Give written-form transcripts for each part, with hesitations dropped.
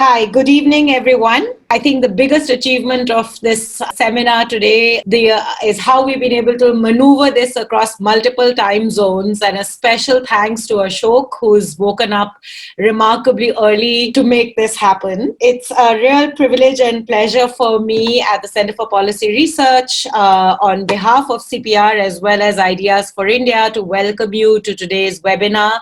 Hi, good evening, everyone. I think the biggest achievement of this seminar today is how we've been able to maneuver this across multiple time zones, and a special thanks to Ashok, who's woken up remarkably early to make this happen. It's a real privilege and pleasure for me at the Center for Policy Research on behalf of CPR as well as Ideas for India to welcome you to today's webinar,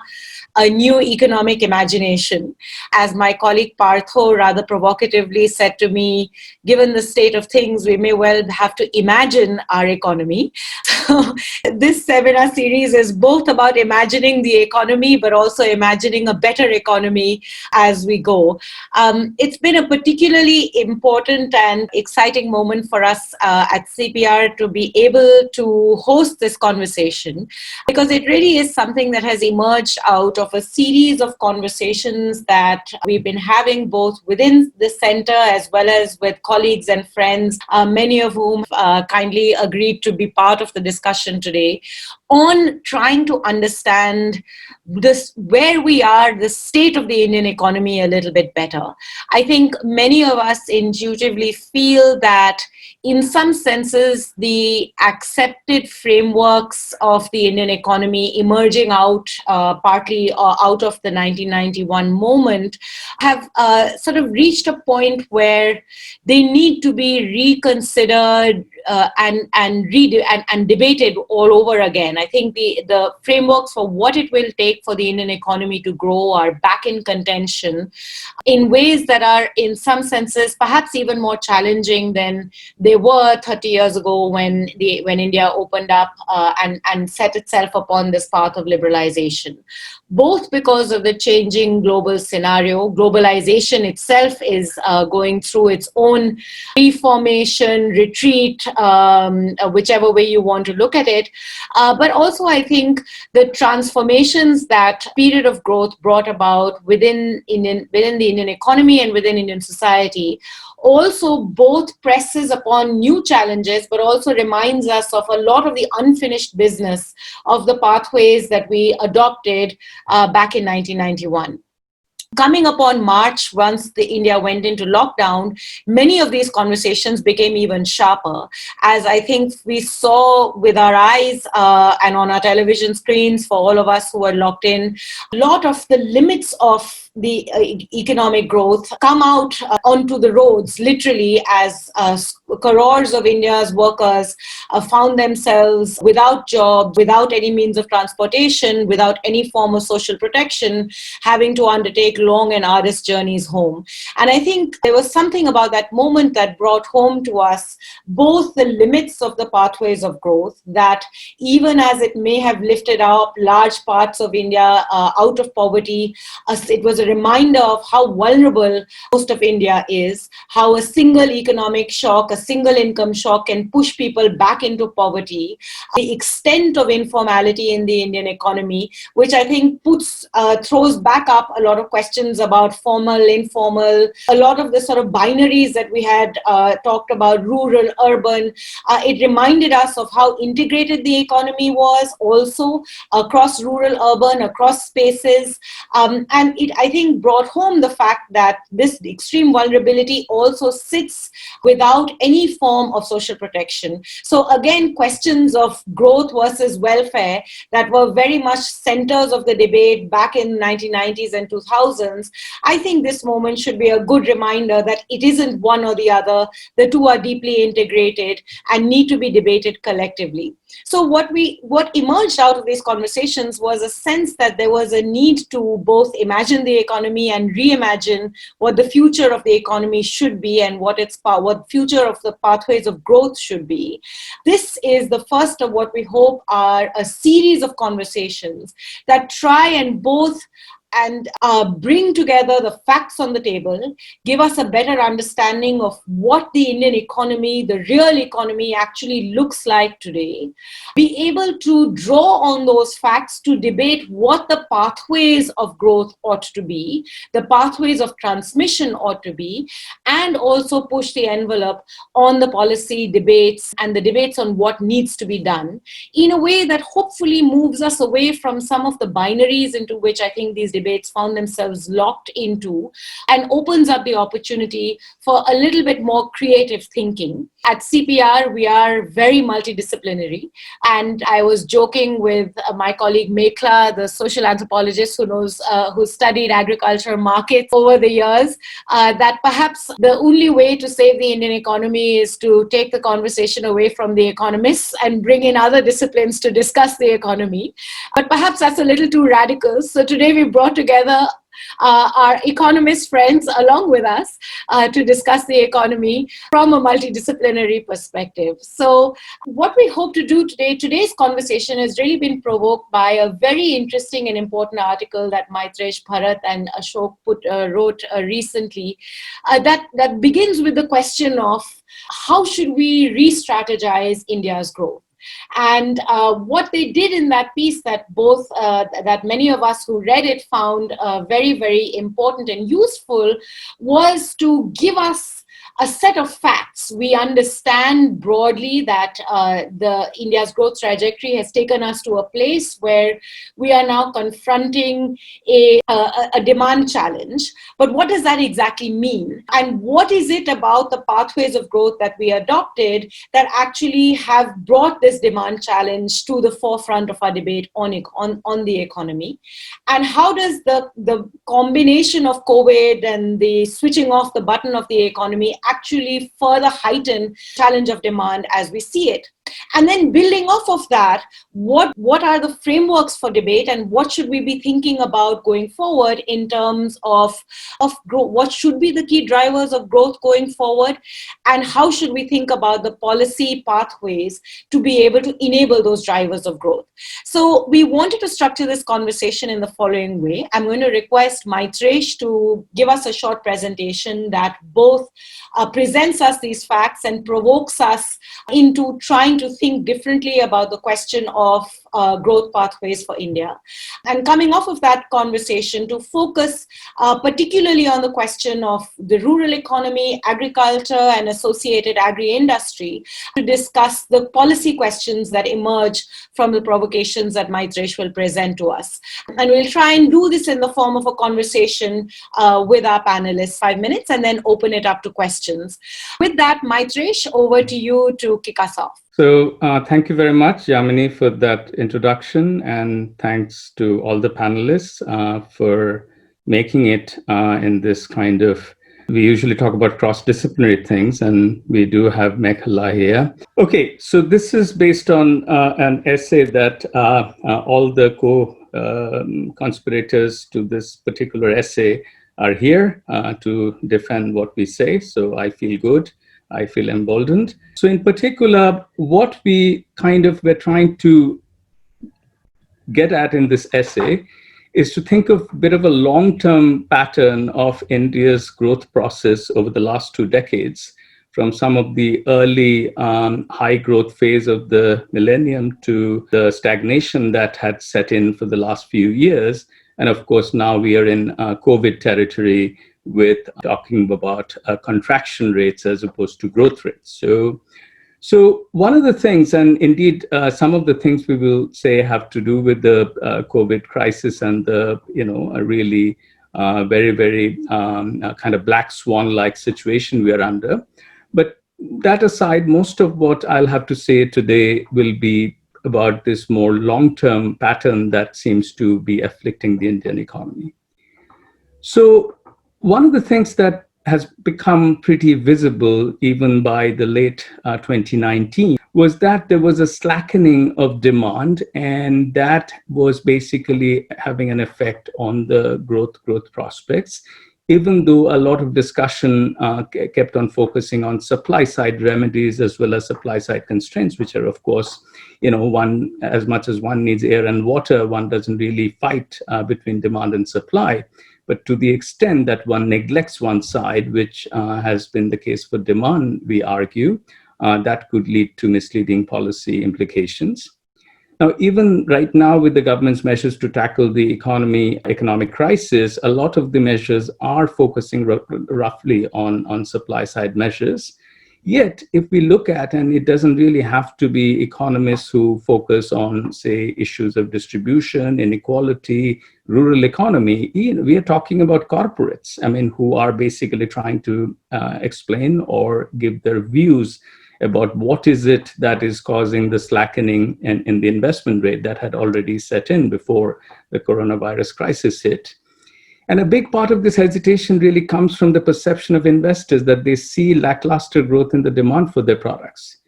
A New Economic Imagination. As my colleague Partho rather provocatively said to me, given the state of things, we may well have to imagine our economy. So this seminar series is both about imagining the economy, but also imagining a better economy as we go. It's been a particularly important and exciting moment for us at CPR to be able to host this conversation, because it really is something that has emerged out of a series of conversations that we've been having both within the center as well as with colleagues and friends, many of whom kindly agreed to be part of the discussion today, on trying to understand this, where we are, the state of the Indian economy a little bit better. I think many of us intuitively feel that in some senses, the accepted frameworks of the Indian economy emerging out partly out of the 1991 moment have sort of reached a point where they need to be reconsidered and debated all over again. I think the frameworks for what it will take for the Indian economy to grow are back in contention in ways that are, in some senses, perhaps even more challenging than they were 30 years ago when India opened up and set itself upon this path of liberalization. Both because of the changing global scenario, globalization itself is going through its own reformation, retreat, whichever way you want to look at it. But also, I think the transformations that period of growth brought about within the Indian economy and within Indian society also both presses upon new challenges, but also reminds us of a lot of the unfinished business of the pathways that we adopted back in 1991. Coming upon March, once India went into lockdown, many of these conversations became even sharper, as I think we saw with our eyes and on our television screens for all of us who were locked in. A lot of the limits of the economic growth come out onto the roads, literally, as crores of India's workers found themselves without jobs, without any means of transportation, without any form of social protection, having to undertake long and arduous journeys home. And I think there was something about that moment that brought home to us both the limits of the pathways of growth, that even as it may have lifted up large parts of India out of poverty, it was a reminder of how vulnerable most of India is, how a single economic shock, a single income shock can push people back into poverty, the extent of informality in the Indian economy, which I think throws back up a lot of questions about formal, informal, a lot of the sort of binaries that we had talked about, rural, urban. It reminded us of how integrated the economy was also across rural, urban, across spaces. And it, I think, brought home the fact that this extreme vulnerability also sits without any form of social protection. So again, questions of growth versus welfare that were very much centers of the debate back in the 1990s and 2000s. I think this moment should be a good reminder that it isn't one or the other. The two are deeply integrated and need to be debated collectively. So what emerged out of these conversations was a sense that there was a need to both imagine the economy and reimagine what the future of the economy should be and what future of the pathways of growth should be. This is the first of what we hope are a series of conversations that try and both bring together the facts on the table, give us a better understanding of what the Indian economy, the real economy, actually looks like today, be able to draw on those facts to debate what the pathways of growth ought to be, the pathways of transmission ought to be, and also push the envelope on the policy debates and the debates on what needs to be done in a way that hopefully moves us away from some of the binaries into which I think these debates found themselves locked into, and opens up the opportunity for a little bit more creative thinking. At CPR, we are very multidisciplinary. And I was joking with my colleague Mekhala, the social anthropologist who studied agriculture markets over the years, that perhaps the only way to save the Indian economy is to take the conversation away from the economists and bring in other disciplines to discuss the economy. But perhaps that's a little too radical. So today we brought together our economist friends along with us to discuss the economy from a multidisciplinary perspective. So what we hope to do today, today's conversation has really been provoked by a very interesting and important article that Maitreesh, Bharat and Ashok wrote recently that begins with the question of how should we re-strategize India's growth? And what they did in that piece that that many of us who read it found very, very important and useful was to give us a set of facts. We understand broadly that the India's growth trajectory has taken us to a place where we are now confronting a demand challenge. But what does that exactly mean? And what is it about the pathways of growth that we adopted that actually have brought this demand challenge to the forefront of our debate on the economy? And how does the combination of COVID and the switching off the button of the economy actually further heighten challenge of demand as we see it? And then building off of that, what are the frameworks for debate and what should we be thinking about going forward in terms of growth? What should be the key drivers of growth going forward? And how should we think about the policy pathways to be able to enable those drivers of growth? So we wanted to structure this conversation in the following way. I'm going to request Maitreesh to give us a short presentation that both presents us these facts and provokes us into trying to think differently about the question of growth pathways for India. And coming off of that conversation to focus particularly on the question of the rural economy, agriculture and associated agri-industry to discuss the policy questions that emerge from the provocations that Maitreesh will present to us. And we'll try and do this in the form of a conversation with our panelists, 5 minutes, and then open it up to questions. With that, Maitreesh, over to you to kick us off. So thank you very much, Yamini, for that introduction. And thanks to all the panelists for making it in this kind of, we usually talk about cross-disciplinary things, and we do have Mekhala here. Okay, so this is based on an essay that all the co-conspirators to this particular essay are here to defend what we say. So I feel good. I feel emboldened. So in particular, what we kind of were trying to get at in this essay is to think of a bit of a long-term pattern of India's growth process over the last 2 decades, from some of the early high growth phase of the millennium to the stagnation that had set in for the last few years. And of course, now we are in COVID territory with talking about contraction rates as opposed to growth rates. So one of the things, and indeed some of the things we will say have to do with the COVID crisis and the, a really very, very kind of black swan-like situation we are under. But that aside, most of what I'll have to say today will be about this more long-term pattern that seems to be afflicting the Indian economy. So one of the things that has become pretty visible even by the late 2019 was that there was a slackening of demand, and that was basically having an effect on the growth prospects, even though a lot of discussion kept on focusing on supply side remedies as well as supply side constraints, which are, of course, one, as much as one needs air and water, one doesn't really fight between demand and supply. But to the extent that one neglects one side, which has been the case for demand, we argue, that could lead to misleading policy implications. Now, even right now, with the government's measures to tackle the economic crisis, a lot of the measures are focusing roughly on supply side measures. Yet, if we look at, and it doesn't really have to be economists who focus on, say, issues of distribution, inequality, rural economy, we are talking about corporates, who are basically trying to explain or give their views about what is it that is causing the slackening in the investment rate that had already set in before the coronavirus crisis hit. And a big part of this hesitation really comes from the perception of investors that they see lackluster growth in the demand for their products.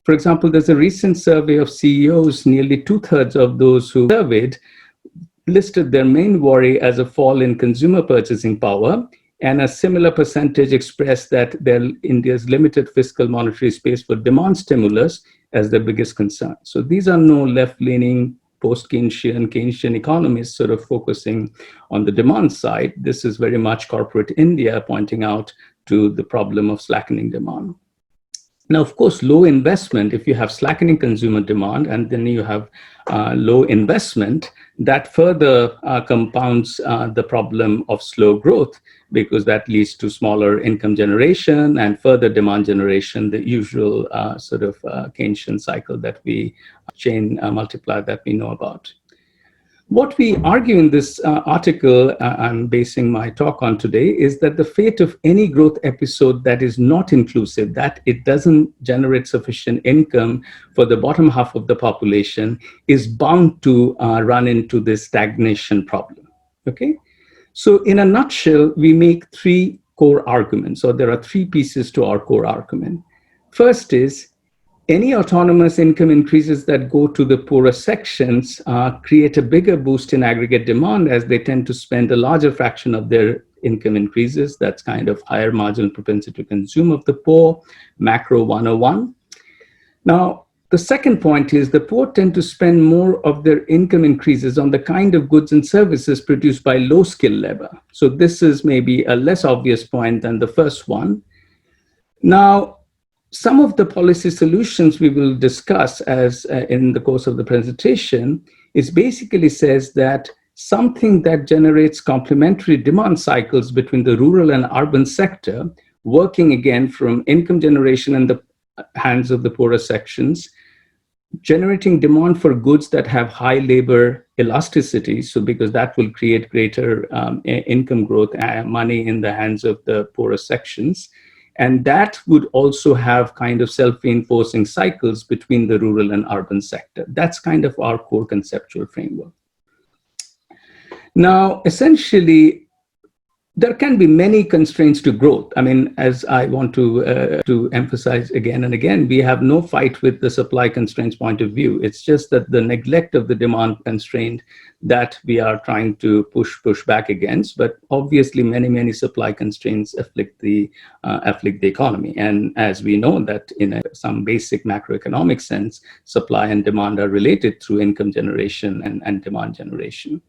For example, there's a recent survey of CEOs. Nearly 2/3 of those who surveyed listed their main worry as a fall in consumer purchasing power, and a similar percentage expressed that India's limited fiscal monetary space for demand stimulus as their biggest concern. So these are no left-leaning Keynesian economists sort of focusing on the demand side. This is very much corporate India pointing out to the problem of slackening demand. Now, of course, low investment, if you have slackening consumer demand and then you have low investment, that further compounds the problem of slow growth, because that leads to smaller income generation and further demand generation, the usual sort of Keynesian cycle that we chain multiply that we know about. What we argue in this article I'm basing my talk on today is that the fate of any growth episode that is not inclusive, that it doesn't generate sufficient income for the bottom half of the population, is bound to run into this stagnation problem. Okay? So in a nutshell, we make three core arguments, or there are three pieces to our core argument. First is, any autonomous income increases that go to the poorer sections create a bigger boost in aggregate demand, as they tend to spend a larger fraction of their income increases. That's kind of higher marginal propensity to consume of the poor, macro 101. Now, the second point is the poor tend to spend more of their income increases on the kind of goods and services produced by low-skill labor. So this is maybe a less obvious point than the first one. Now, some of the policy solutions we will discuss as in the course of the presentation is basically says that something that generates complementary demand cycles between the rural and urban sector, working again from income generation in the hands of the poorer sections, generating demand for goods that have high labor elasticity, so because that will create greater income growth, money in the hands of the poorer sections. And that would also have kind of self-reinforcing cycles between the rural and urban sector. That's kind of our core conceptual framework. Now, essentially, there can be many constraints to growth. As I want to emphasize again and again, we have no fight with the supply constraints point of view. It's just that the neglect of the demand constraint that we are trying to push back against. But obviously, many supply constraints afflict the economy. And as we know that in some basic macroeconomic sense, supply and demand are related through income generation and demand generation.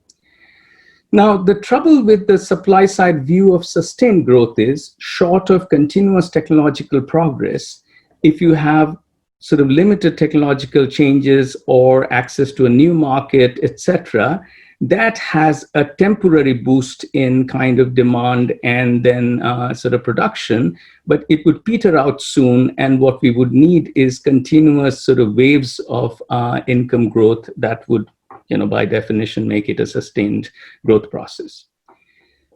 Now, the trouble with the supply side view of sustained growth is, short of continuous technological progress, if you have sort of limited technological changes or access to a new market, etc., that has a temporary boost in kind of demand and then sort of production, but it would peter out soon. And what we would need is continuous sort of waves of income growth that would, by definition, make it a sustained growth process.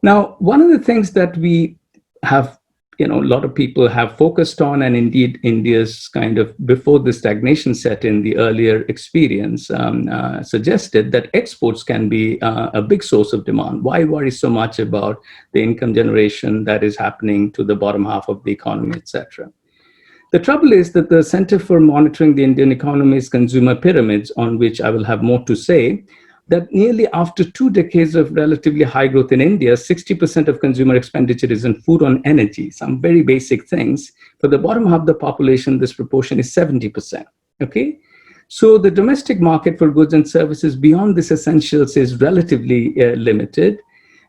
Now, one of the things that we have, a lot of people have focused on, and indeed India's kind of before the stagnation set in, the earlier experience suggested that exports can be a big source of demand. Why worry so much about the income generation that is happening to the bottom half of the economy, etc.? The trouble is that the Center for Monitoring the Indian Economy's Consumer Pyramids, on which I will have more to say, that nearly after 2 decades of relatively high growth in India, 60% of consumer expenditure is in food and energy, some very basic things. For the bottom half of the population, this proportion is 70%, okay? So the domestic market for goods and services beyond this essentials is relatively limited.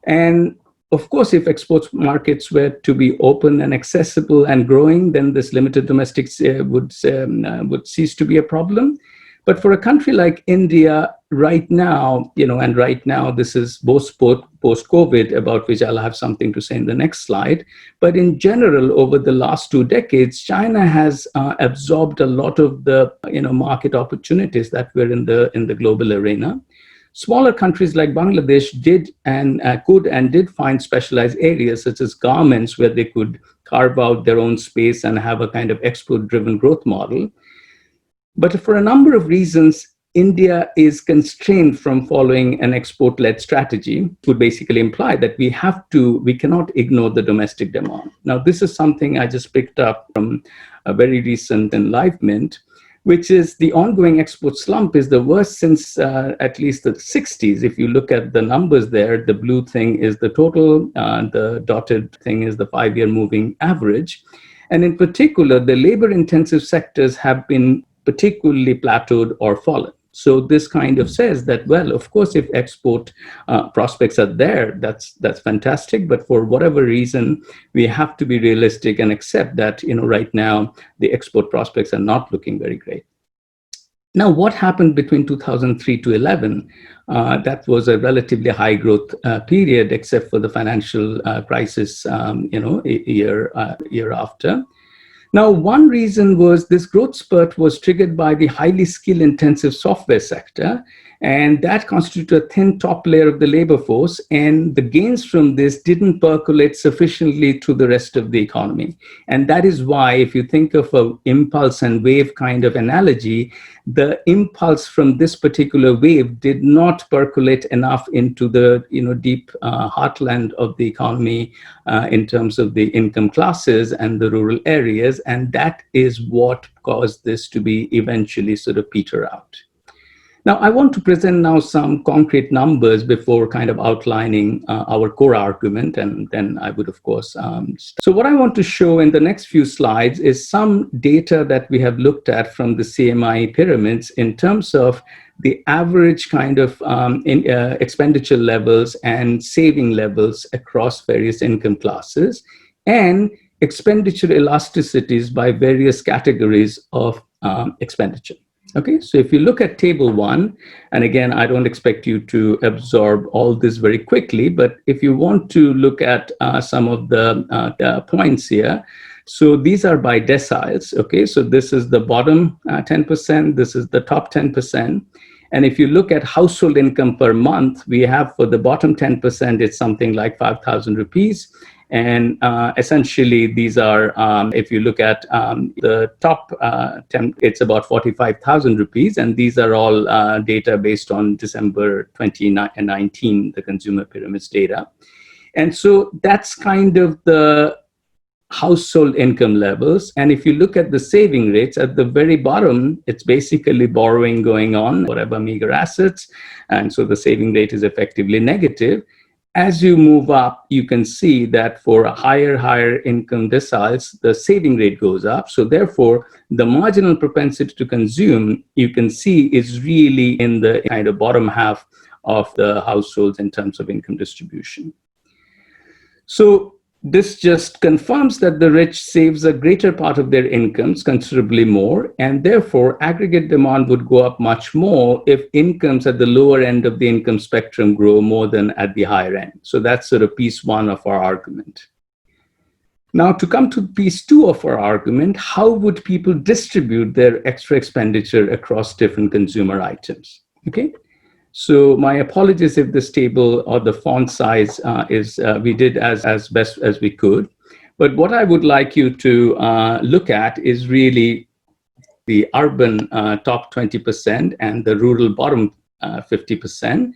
And of course, if export markets were to be open and accessible and growing, then this limited domestic would cease to be a problem. But for a country like India, right now, and right now, this is post-COVID, about which I'll have something to say in the next slide. But in general, over the last 2 decades, China has absorbed a lot of the, market opportunities that were in the global arena. Smaller countries like Bangladesh did find specialized areas such as garments where they could carve out their own space and have a kind of export-driven growth model. But for a number of reasons, India is constrained from following an export-led strategy, which would basically imply that we cannot ignore the domestic demand. Now, this is something I just picked up from a very recent enlivenment, which is the ongoing export slump is the worst since at least the 60s. If you look at the numbers there, the blue thing is the total, the dotted thing is the 5-year moving average. And in particular, the labor-intensive sectors have been particularly plateaued or fallen. So this kind of says that, well, of course, if export prospects are there, that's fantastic. But for whatever reason, we have to be realistic and accept that, right now, the export prospects are not looking very great. Now, what happened between 2003 to 11? That was a relatively high growth period, except for the financial crisis, year after. Now, one reason was this growth spurt was triggered by the highly skill-intensive software sector, and that constituted a thin top layer of the labor force, and the gains from this didn't percolate sufficiently to the rest of the economy. And that is why, if you think of an impulse and wave kind of analogy, the impulse from this particular wave did not percolate enough into the deep heartland of the economy in terms of the income classes and the rural areas, and that is what caused this to be eventually sort of peter out. Now, I want to present now some concrete numbers before kind of outlining our core argument, and then I would, of course. So what I want to show in the next few slides is some data that we have looked at from the CMI pyramids in terms of the average kind of expenditure levels and saving levels across various income classes, and expenditure elasticities by various categories of expenditure. Okay, so if you look at table 1, and again, I don't expect you to absorb all this very quickly, but if you want to look at some of the points here, so these are by deciles. Okay, so this is the bottom 10%, this is the top 10%. And if you look at household income per month, we have for the bottom 10%, it's something like 5,000 rupees. And essentially, these are, if you look at the top 10, it's about 45,000 rupees. And these are all data based on December 2019, the consumer pyramids data. And so that's kind of the household income levels. And if you look at the saving rates at the very bottom, it's basically borrowing going on, whatever meager assets. And so the saving rate is effectively negative. As you move up, you can see that for higher income deciles, the saving rate goes up. So therefore, the marginal propensity to consume, you can see, is really in the kind of bottom half of the households in terms of income distribution. So this just confirms that the rich saves a greater part of their incomes, considerably more, and therefore aggregate demand would go up much more if incomes at the lower end of the income spectrum grow more than at the higher end. So that's sort of piece 1 of our argument. Now, to come to piece 2 of our argument, how would people distribute their extra expenditure across different consumer items? Okay. So my apologies if this table or the font size we did as best as we could. But what I would like you to look at is really the urban top 20% and the rural bottom 50%.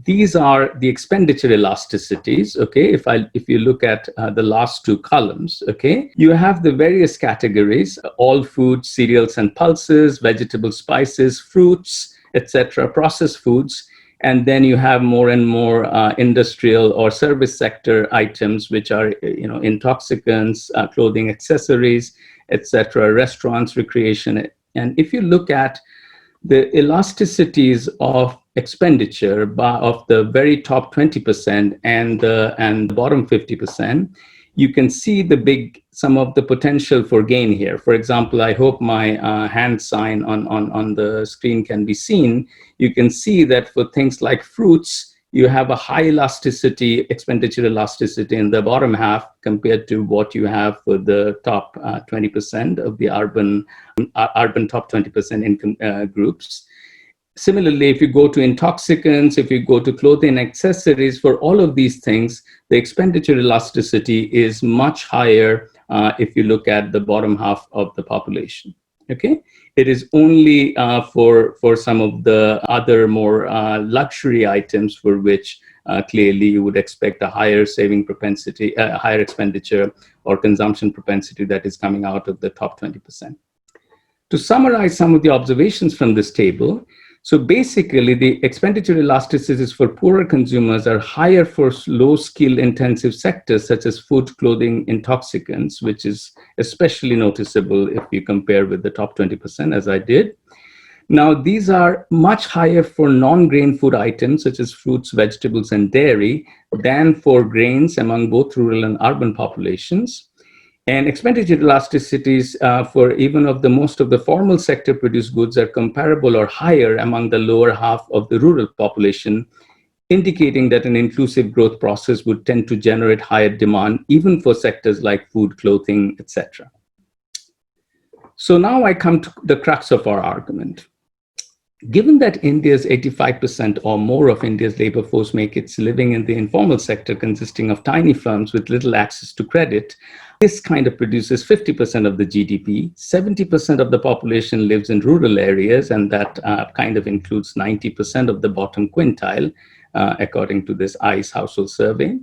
These are the expenditure elasticities. Okay, if you look at the last 2 columns, okay, you have the various categories: all foods, cereals and pulses, vegetables, spices, fruits, etc., processed foods, and then you have more and more industrial or service sector items, which are intoxicants, clothing, accessories, etc., restaurants, recreation. And if you look at the elasticities of expenditure of the very top 20% and the bottom 50%, you can see some of the potential for gain here. For example, I hope my hand sign on the screen can be seen. You can see that for things like fruits, you have a high elasticity, expenditure elasticity in the bottom half compared to what you have for the top 20% of the urban top 20% income groups. Similarly, if you go to intoxicants, if you go to clothing accessories, for all of these things, the expenditure elasticity is much higher if you look at the bottom half of the population. Okay, it is only for some of the other more luxury items for which clearly you would expect a higher saving propensity, higher expenditure or consumption propensity that is coming out of the top 20%. To summarize some of the observations from this table, so basically, the expenditure elasticities for poorer consumers are higher for low skill intensive sectors such as food, clothing, intoxicants, which is especially noticeable if you compare with the top 20%, as I did. Now, these are much higher for non-grain food items such as fruits, vegetables, and dairy than for grains among both rural and urban populations. And expenditure elasticities for even of the most of the formal sector produced goods are comparable or higher among the lower half of the rural population, indicating that an inclusive growth process would tend to generate higher demand even for sectors like food, clothing, etc. So now I come to the crux of our argument. Given that India's 85% or more of India's labor force make its living in the informal sector consisting of tiny firms with little access to credit, this kind of produces 50% of the GDP, 70% of the population lives in rural areas, and that kind of includes 90% of the bottom quintile, according to this ICE household survey.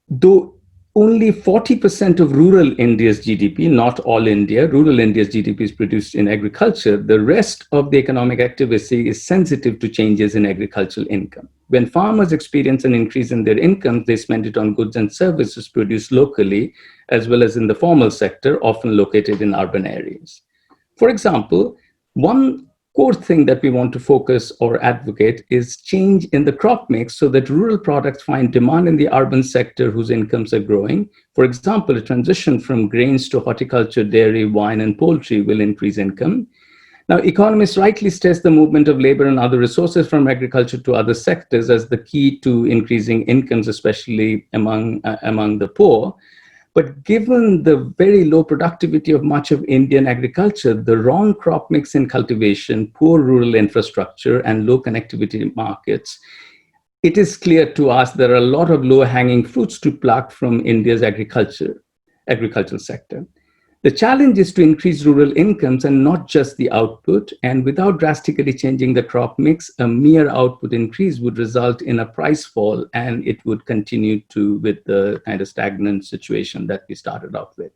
Though only 40% of rural India's GDP, not all India, rural India's GDP is produced in agriculture, the rest of the economic activity is sensitive to changes in agricultural income. When farmers experience an increase in their income, they spend it on goods and services produced locally, as well as in the formal sector, often located in urban areas. For example, one core thing that we want to focus or advocate is change in the crop mix so that rural products find demand in the urban sector whose incomes are growing. For example, a transition from grains to horticulture, dairy, wine, and poultry will increase income. Now, economists rightly stress the movement of labor and other resources from agriculture to other sectors as the key to increasing incomes, especially among the poor. But given the very low productivity of much of Indian agriculture, the wrong crop mix in cultivation, poor rural infrastructure, and low connectivity markets, it is clear to us there are a lot of low-hanging fruits to pluck from India's agricultural sector. The challenge is to increase rural incomes and not just the output. And without drastically changing the crop mix, a mere output increase would result in a price fall, and it would continue with the kind of stagnant situation that we started out with.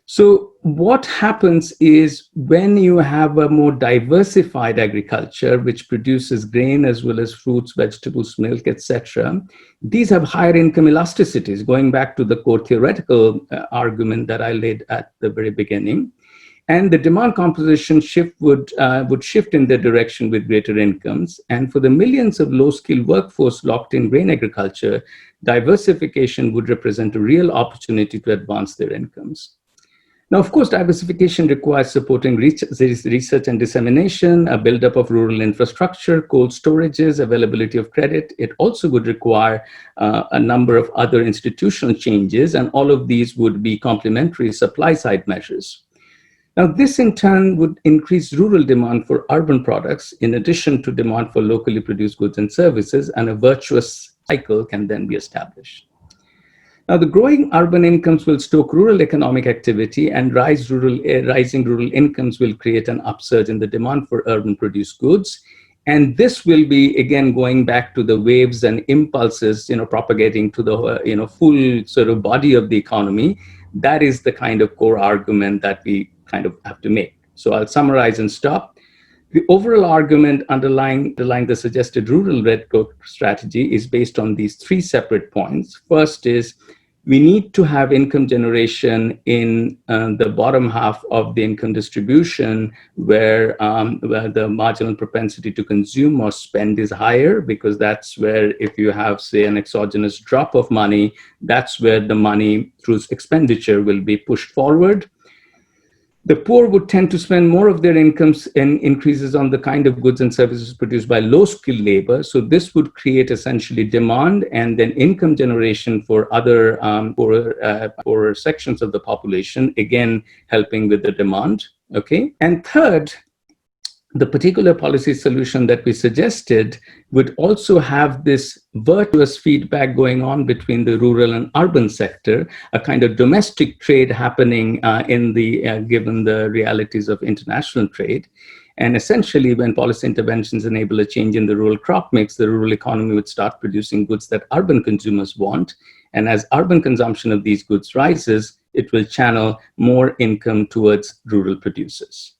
So what happens is when you have a more diversified agriculture, which produces grain as well as fruits, vegetables, milk, etc., these have higher income elasticities, going back to the core theoretical argument that I laid at the very beginning. And the demand composition would shift in their direction with greater incomes. And for the millions of low-skilled workforce locked in grain agriculture, diversification would represent a real opportunity to advance their incomes. Now, of course, diversification requires supporting research and dissemination, a buildup of rural infrastructure, cold storages, availability of credit. It also would require a number of other institutional changes, and all of these would be complementary supply-side measures. Now, this in turn would increase rural demand for urban products, in addition to demand for locally produced goods and services, and a virtuous cycle can then be established. Now, the growing urban incomes will stoke rural economic activity, and rising rural incomes will create an upsurge in the demand for urban produced goods. And this will be, again, going back to the waves and impulses, propagating to the, full sort of body of the economy. That is the kind of core argument that we kind of have to make. So I'll summarize and stop. The overall argument underlying the suggested rural red growth strategy is based on these three separate points. First is We need to have income generation in the bottom half of the income distribution, where the marginal propensity to consume or spend is higher, because that's where, if you have, say, an exogenous drop of money, that's where the money through expenditure will be pushed forward. The poor would tend to spend more of their incomes in increases on the kind of goods and services produced by low-skilled labor. So this would create essentially demand and then income generation for other poorer sections of the population, again, helping with the demand. Okay. And third, the particular policy solution that we suggested would also have this virtuous feedback going on between the rural and urban sector, a kind of domestic trade happening given the realities of international trade. And essentially, when policy interventions enable a change in the rural crop mix, the rural economy would start producing goods that urban consumers want. And as urban consumption of these goods rises, it will channel more income towards rural producers.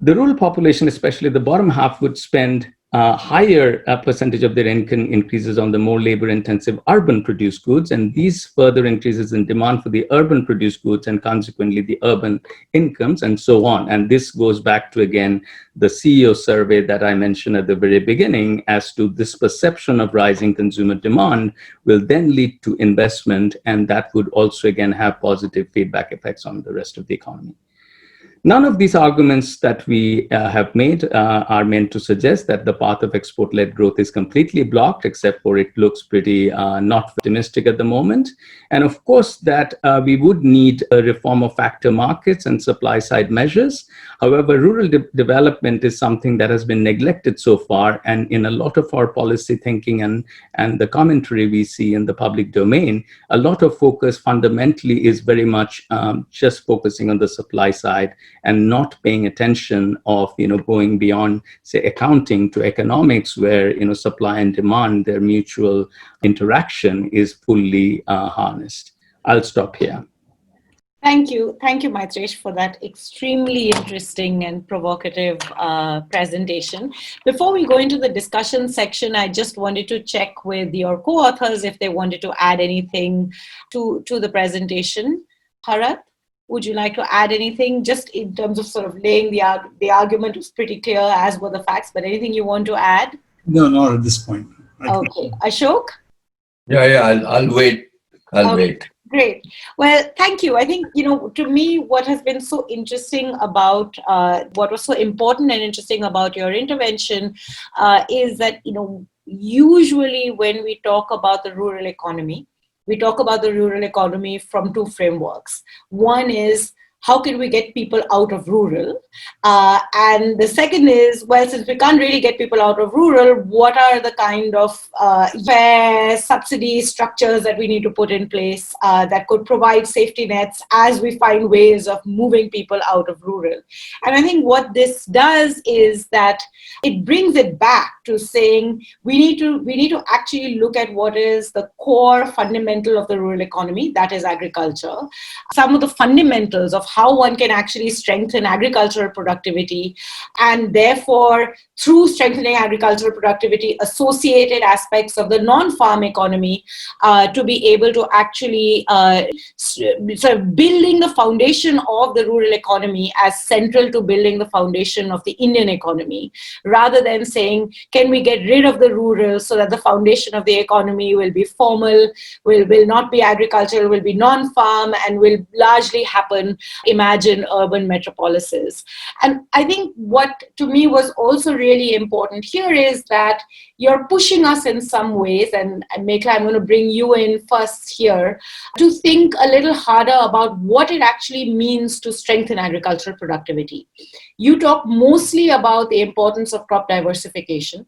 The rural population, especially the bottom half, would spend a higher percentage of their income increases on the more labor-intensive urban-produced goods, and these further increases in demand for the urban-produced goods and consequently the urban incomes and so on. And this goes back to, again, the CEO survey that I mentioned at the very beginning as to this perception of rising consumer demand will then lead to investment, and that would also, again, have positive feedback effects on the rest of the economy. None of these arguments that we have made are meant to suggest that the path of export-led growth is completely blocked, except for it looks pretty not optimistic at the moment. And of course, that we would need a reform of factor markets and supply-side measures. However, rural development is something that has been neglected so far, and in a lot of our policy thinking and the commentary we see in the public domain, a lot of focus fundamentally is very much just focusing on the supply side and not paying attention of, going beyond, say, accounting to economics, where, supply and demand, their mutual interaction is fully harnessed. I'll stop here. Thank you. Thank you, Maitreesh, for that extremely interesting and provocative presentation. Before we go into the discussion section, I just wanted to check with your co-authors if they wanted to add anything to the presentation. Bharat, would you like to add anything, just in terms of sort of laying the argument was pretty clear, as were the facts, but anything you want to add? No, not at this point. Okay. Ashok? Yeah, I'll wait. I'll wait. Great. Well, thank you. I think, to me, what has been so interesting about, what was so important and interesting about your intervention is that, usually when we talk about the rural economy, we talk about the rural economy from two frameworks. One is, how can we get people out of rural? And the second is, well, since we can't really get people out of rural, what are the kind of fair subsidy structures that we need to put in place that could provide safety nets as we find ways of moving people out of rural? And I think what this does is that it brings it back to saying we need to actually look at what is the core fundamental of the rural economy, that is agriculture. Some of the fundamentals of how one can actually strengthen agricultural productivity, and therefore, through strengthening agricultural productivity, associated aspects of the non-farm economy to be able to actually sort of building the foundation of the rural economy as central to building the foundation of the Indian economy, rather than saying, can we get rid of the rural so that the foundation of the economy will be formal, will not be agricultural, will be non-farm, and will largely happen, imagine, urban metropolises. And I think what to me was also really important here is that you're pushing us in some ways, and Mekhala, I'm going to bring you in first here, to think a little harder about what it actually means to strengthen agricultural productivity. You talk mostly about the importance of crop diversification.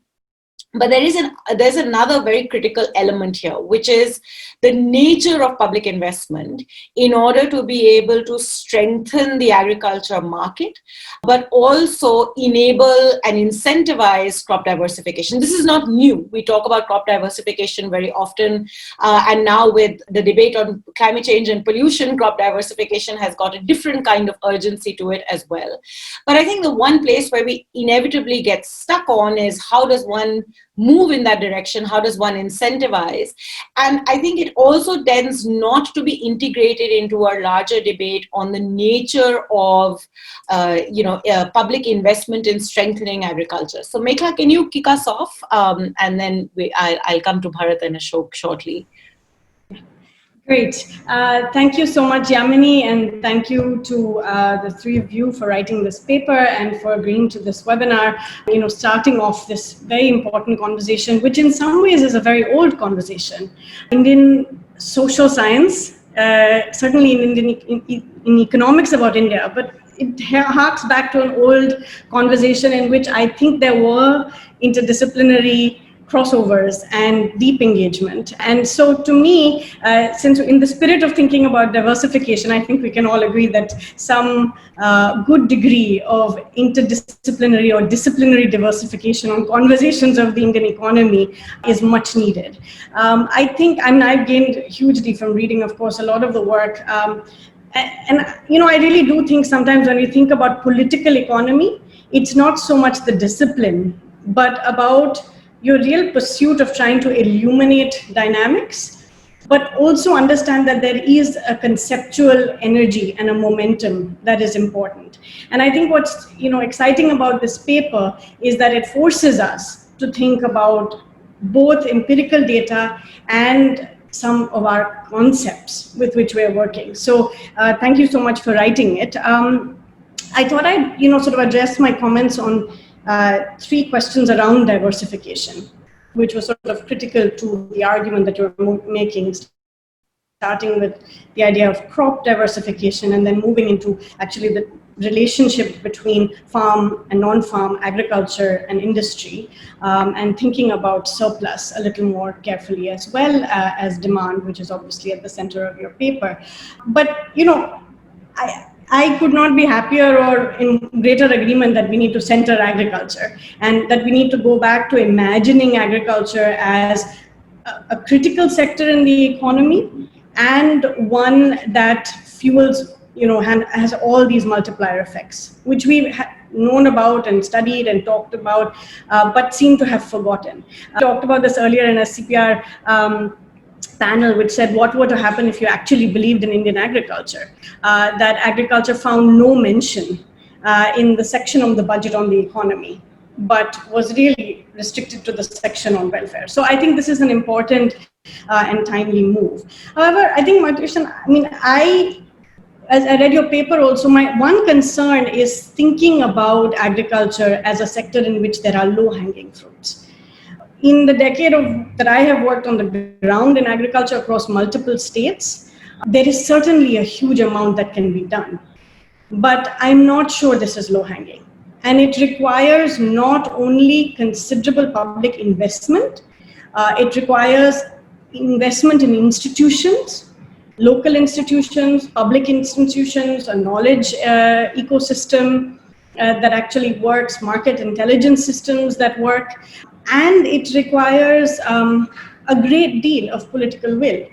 But there's another very critical element here, which is the nature of public investment in order to be able to strengthen the agriculture market, but also enable and incentivize crop diversification. This is not new. We talk about crop diversification very often. And now with the debate on climate change and pollution, crop diversification has got a different kind of urgency to it as well. But I think the one place where we inevitably get stuck on is how does one move in that direction? How does one incentivize? And I think it also tends not to be integrated into a larger debate on the nature of, public investment in strengthening agriculture. So Mekhala, can you kick us off? And then I'll come to Bharat and Ashok shortly. Great. Thank you so much, Yamini, and thank you to the three of you for writing this paper and for agreeing to this webinar, starting off this very important conversation, which in some ways is a very old conversation. Indian social science, certainly in economics about India, but it harks back to an old conversation in which I think there were interdisciplinary crossovers and deep engagement. And so to me, since in the spirit of thinking about diversification, I think we can all agree that some good degree of interdisciplinary or disciplinary diversification on conversations of the Indian economy is much needed. I think, and I've gained hugely from reading, of course, a lot of the work. I really do think sometimes when we think about political economy, it's not so much the discipline, but about your real pursuit of trying to illuminate dynamics, but also understand that there is a conceptual energy and a momentum that is important. And I think what's exciting about this paper is that it forces us to think about both empirical data and some of our concepts with which we're working. So thank you so much for writing it. I thought I'd sort of address my comments on three questions around diversification, which was sort of critical to the argument that you're making, starting with the idea of crop diversification and then moving into actually the relationship between farm and non-farm agriculture and industry, and thinking about surplus a little more carefully, as well as demand, which is obviously at the center of your paper. But, I could not be happier or in greater agreement that we need to center agriculture and that we need to go back to imagining agriculture as a critical sector in the economy and one that fuels, has all these multiplier effects, which we've known about and studied and talked about, but seem to have forgotten. I talked about this earlier in a CPR panel, which said what were to happen if you actually believed in Indian agriculture, that agriculture found no mention in the section of the budget on the economy, but was really restricted to the section on welfare. So I think this is an important and timely move. However, I think, Maitreesh, as I read your paper also, my one concern is thinking about agriculture as a sector in which there are low-hanging fruits. In the decade that I have worked on the ground in agriculture across multiple states, there is certainly a huge amount that can be done. But I'm not sure this is low-hanging. And it requires not only considerable public investment, it requires investment in institutions, local institutions, public institutions, a knowledge ecosystem that actually works, market intelligence systems that work. And it requires a great deal of political will.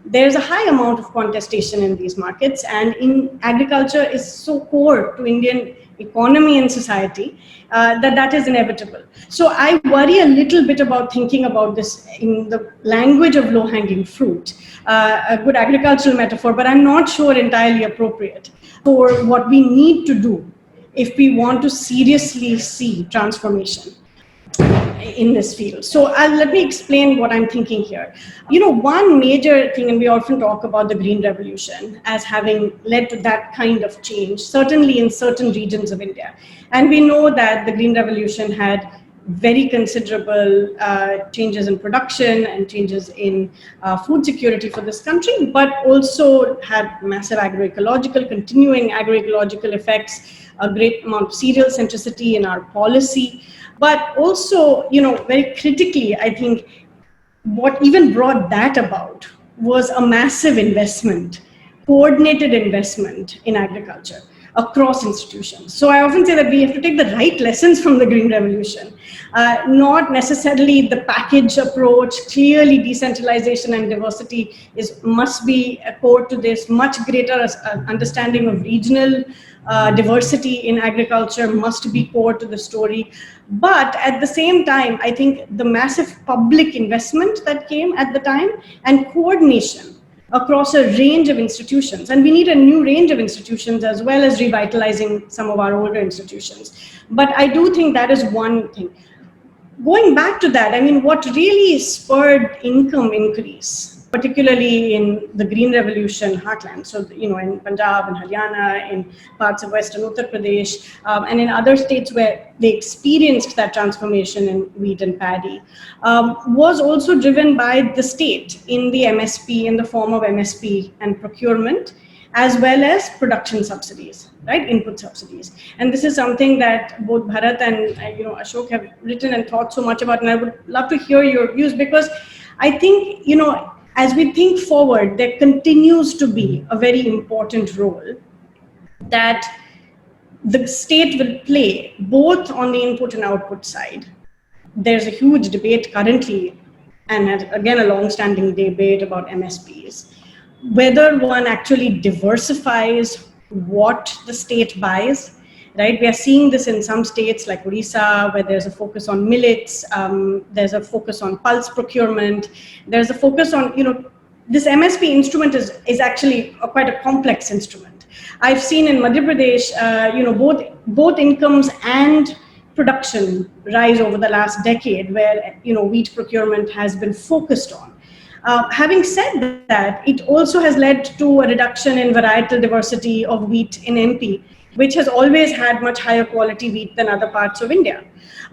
There's a high amount of contestation in these markets, and in agriculture is so core to Indian economy and society that is inevitable. So I worry a little bit about thinking about this in the language of low-hanging fruit, a good agricultural metaphor, but I'm not sure entirely appropriate for what we need to do if we want to seriously see transformation in this field. So let me explain what I'm thinking here. One major thing, and we often talk about the Green Revolution as having led to that kind of change, certainly in certain regions of India. And we know that the Green Revolution had very considerable changes in production and changes in food security for this country, but also had massive continuing agroecological effects, a great amount of cereal centricity in our policy. But also, very critically, I think what even brought that about was a massive investment, coordinated investment in agriculture. across institutions. So I often say that we have to take the right lessons from the Green Revolution, not necessarily the package approach. Clearly, decentralization and diversity must be a core to this. Much greater understanding of regional diversity in agriculture must be core to the story. But at the same time, I think the massive public investment that came at the time and coordination across a range of institutions. And we need a new range of institutions as well as revitalizing some of our older institutions. But I do think that is one thing. Going back to that, I mean, what really spurred income increase, particularly in the Green Revolution heartland, so, in Punjab and Haryana, in parts of Western Uttar Pradesh, and in other states where they experienced that transformation in wheat and paddy, was also driven by the state in the MSP, in the form of MSP and procurement, as well as production subsidies, right? Input subsidies. And this is something that both Bharat and Ashok have written and thought so much about, and I would love to hear your views, because I think, as we think forward, there continues to be a very important role that the state will play both on the input and output side. There's a huge debate currently, and again, a long-standing debate about MSPs, whether one actually diversifies what the state buys, right? We are seeing this in some states like Odisha, where there's a focus on millets, there's a focus on pulse procurement, there's a focus on, this MSP instrument is actually quite a complex instrument. I've seen in Madhya Pradesh, both incomes and production rise over the last decade, where, wheat procurement has been focused on. Having said that, it also has led to a reduction in varietal diversity of wheat in MP, which has always had much higher quality wheat than other parts of India.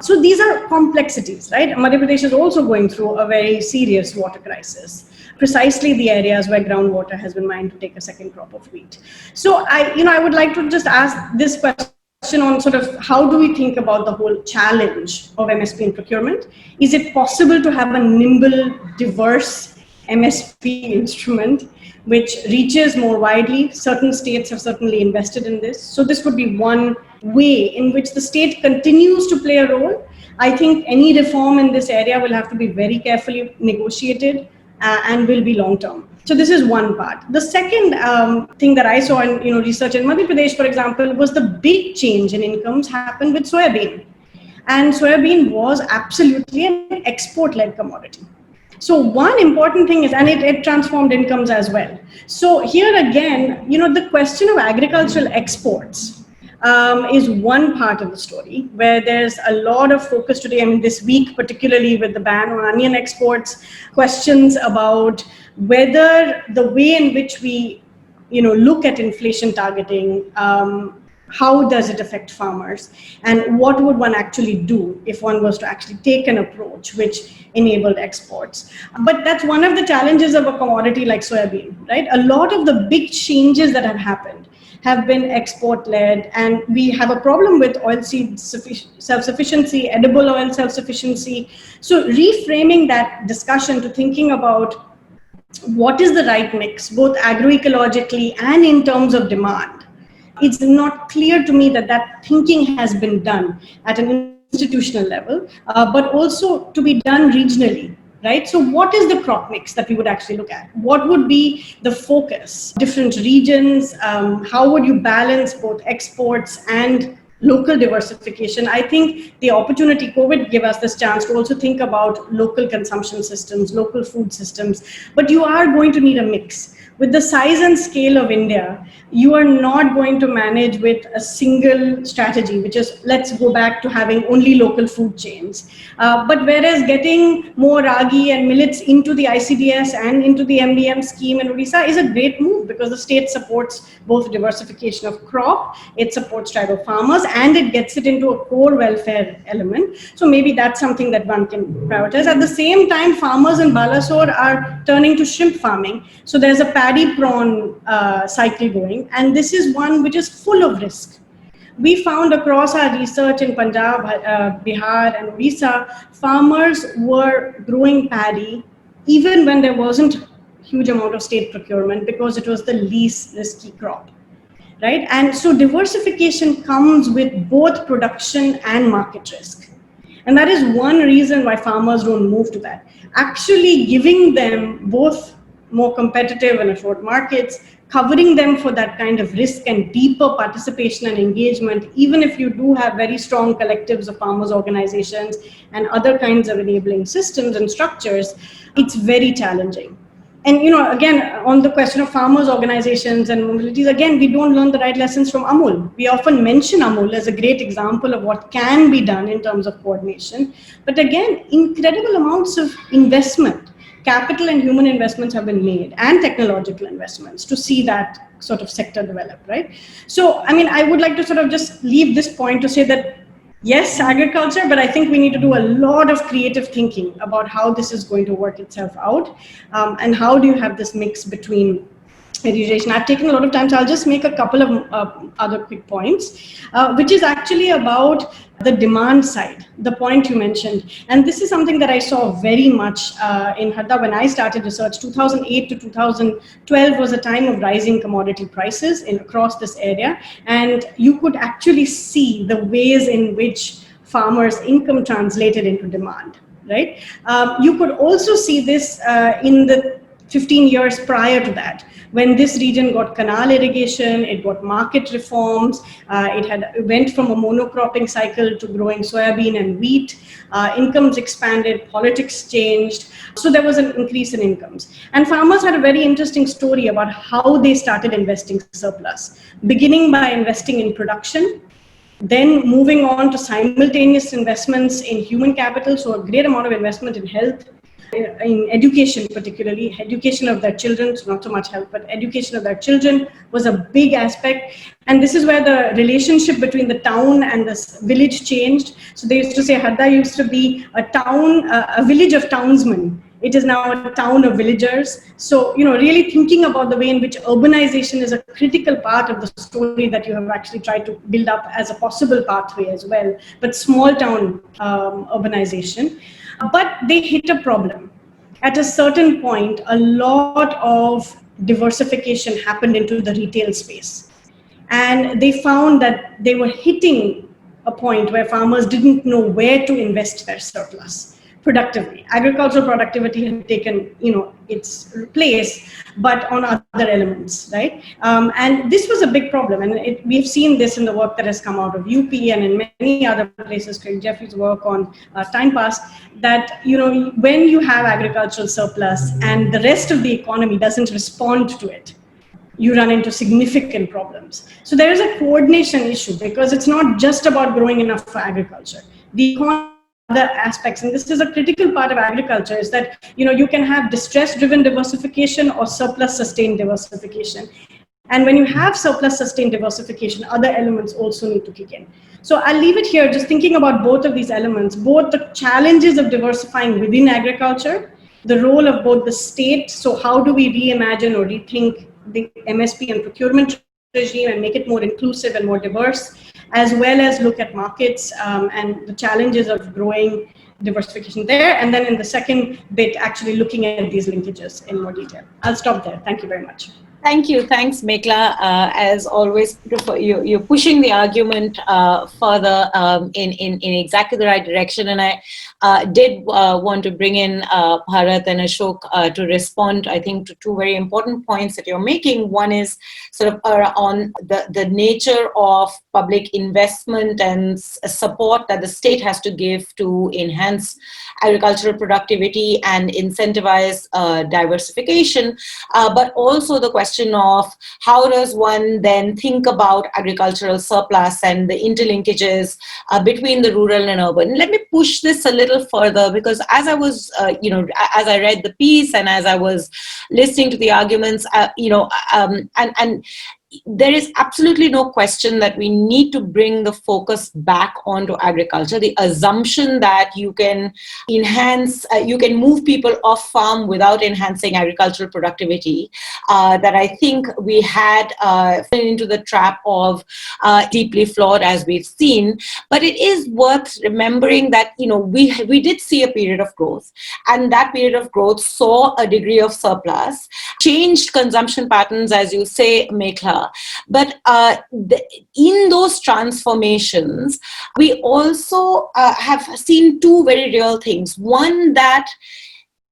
So these are complexities, right? Madhya Pradesh is also going through a very serious water crisis, precisely the areas where groundwater has been mined to take a second crop of wheat. So I would like to just ask this question on sort of how do we think about the whole challenge of MSP in procurement? Is it possible to have a nimble, diverse MSP instrument which reaches more widely? Certain states have certainly invested in this. So this would be one way in which the state continues to play a role. I think any reform in this area will have to be very carefully negotiated and will be long-term. So this is one part. The second thing that I saw in research in Madhya Pradesh, for example, was the big change in incomes happened with soybean. And soybean was absolutely an export-led commodity. So one important thing is, and it transformed incomes as well. So here again, the question of agricultural exports is one part of the story where there's a lot of focus today. I mean, this week, particularly with the ban on onion exports, questions about whether the way in which we, look at inflation targeting, how does it affect farmers, and what would one actually do if one was to actually take an approach which enabled exports. But that's one of the challenges of a commodity like soybean, right? A lot of the big changes that have happened have been export-led, and we have a problem with oilseed self-sufficiency, edible oil self-sufficiency. So reframing that discussion to thinking about what is the right mix, both agroecologically and in terms of demand. It's not clear to me that thinking has been done at an institutional level, but also to be done regionally, right? So what is the crop mix that we would actually look at? What would be the focus? Different regions, how would you balance both exports and local diversification? I think the opportunity COVID gave us this chance to also think about local consumption systems, local food systems, but you are going to need a mix. With the size and scale of India, you are not going to manage with a single strategy, which is let's go back to having only local food chains. But whereas getting more ragi and millets into the ICDS and into the MDM scheme in Odisha is a great move because the state supports both diversification of crop, it supports tribal farmers, and it gets it into a core welfare element. So maybe that's something that one can prioritize. At the same time, farmers in Balasore are turning to shrimp farming. So there's a paddy prawn cycle going, and this is one which is full of risk. We found across our research in Punjab, Bihar and Odisha, farmers were growing paddy even when there wasn't huge amount of state procurement because it was the least risky crop. right? And so diversification comes with both production and market risk. And that is one reason why farmers don't move to that. Actually giving them both more competitive and assured markets, covering them for that kind of risk and deeper participation and engagement, even if you do have very strong collectives of farmers organizations and other kinds of enabling systems and structures, it's very challenging. And again, on the question of farmers organizations and mobilities, again, we don't learn the right lessons from Amul. We often mention Amul as a great example of what can be done in terms of coordination. But again, incredible amounts of investment, capital and human investments have been made, and technological investments to see that sort of sector develop, right? So, I mean, I would like to sort of just leave this point to say that yes, agriculture, but I think we need to do a lot of creative thinking about how this is going to work itself out, and how do you have this mix between education. I've taken a lot of time, so I'll just make a couple of other quick points, which is actually about the demand side, the point you mentioned. And this is something that I saw very much in Hadda when I started research. 2008 to 2012 was a time of rising commodity prices across this area. And you could actually see the ways in which farmers' income translated into demand, right? You could also see this in the 15 years prior to that, when this region got canal irrigation, it got market reforms, it went from a monocropping cycle to growing soybean and wheat, incomes expanded, politics changed, so there was an increase in incomes. And farmers had a very interesting story about how they started investing surplus, beginning by investing in production, then moving on to simultaneous investments in human capital, so a great amount of investment in health, in education, particularly education of their children, so not so much health, but education of their children was a big aspect. And this is where the relationship between the town and the village changed. So they used to say Hadda used to be a town, a village of townsmen. It is now a town of villagers. So, really thinking about the way in which urbanization is a critical part of the story that you have actually tried to build up as a possible pathway as well, but small town urbanization. But they hit a problem. At a certain point, a lot of diversification happened into the retail space. And they found that they were hitting a point where farmers didn't know where to invest their surplus productively. Agricultural productivity had taken, its place, but on other elements, right? And this was a big problem, and we've seen this in the work that has come out of UP and in many other places. Craig Jeffrey's work on time past, that when you have agricultural surplus and the rest of the economy doesn't respond to it, you run into significant problems. So there is a coordination issue, because it's not just about growing enough for agriculture. The economy, other aspects, and this is a critical part of agriculture, is that you can have distress-driven diversification or surplus-sustained diversification. And when you have surplus-sustained diversification, other elements also need to kick in. So I'll leave it here, just thinking about both of these elements, both the challenges of diversifying within agriculture, the role of both the state, so how do we reimagine or rethink the MSP and procurement regime and make it more inclusive and more diverse, as well as look at markets and the challenges of growing diversification there. And then in the second bit, actually looking at these linkages in more detail. I'll stop there. Thank you very much. Thank you. Thanks, Mekhala. As always, you're pushing the argument further in exactly the right direction. And I did want to bring in Bharat and Ashok to respond, I think, to two very important points that you're making. One is sort of on the nature of public investment and support that the state has to give to enhance agricultural productivity and incentivize diversification, but also the question of how does one then think about agricultural surplus and the interlinkages between the rural and urban. Let me push this a little further, because as I was, as I read the piece and as I was listening to the arguments, and there is absolutely no question that we need to bring the focus back onto agriculture. The assumption that you can enhance, you can move people off farm without enhancing agricultural productivity, that I think we had fallen into the trap of deeply flawed, as we've seen. But it is worth remembering that, we did see a period of growth, and that period of growth saw a degree of surplus, changed consumption patterns, as you say, Mekhala. India. But in those transformations, we also have seen two very real things. One, that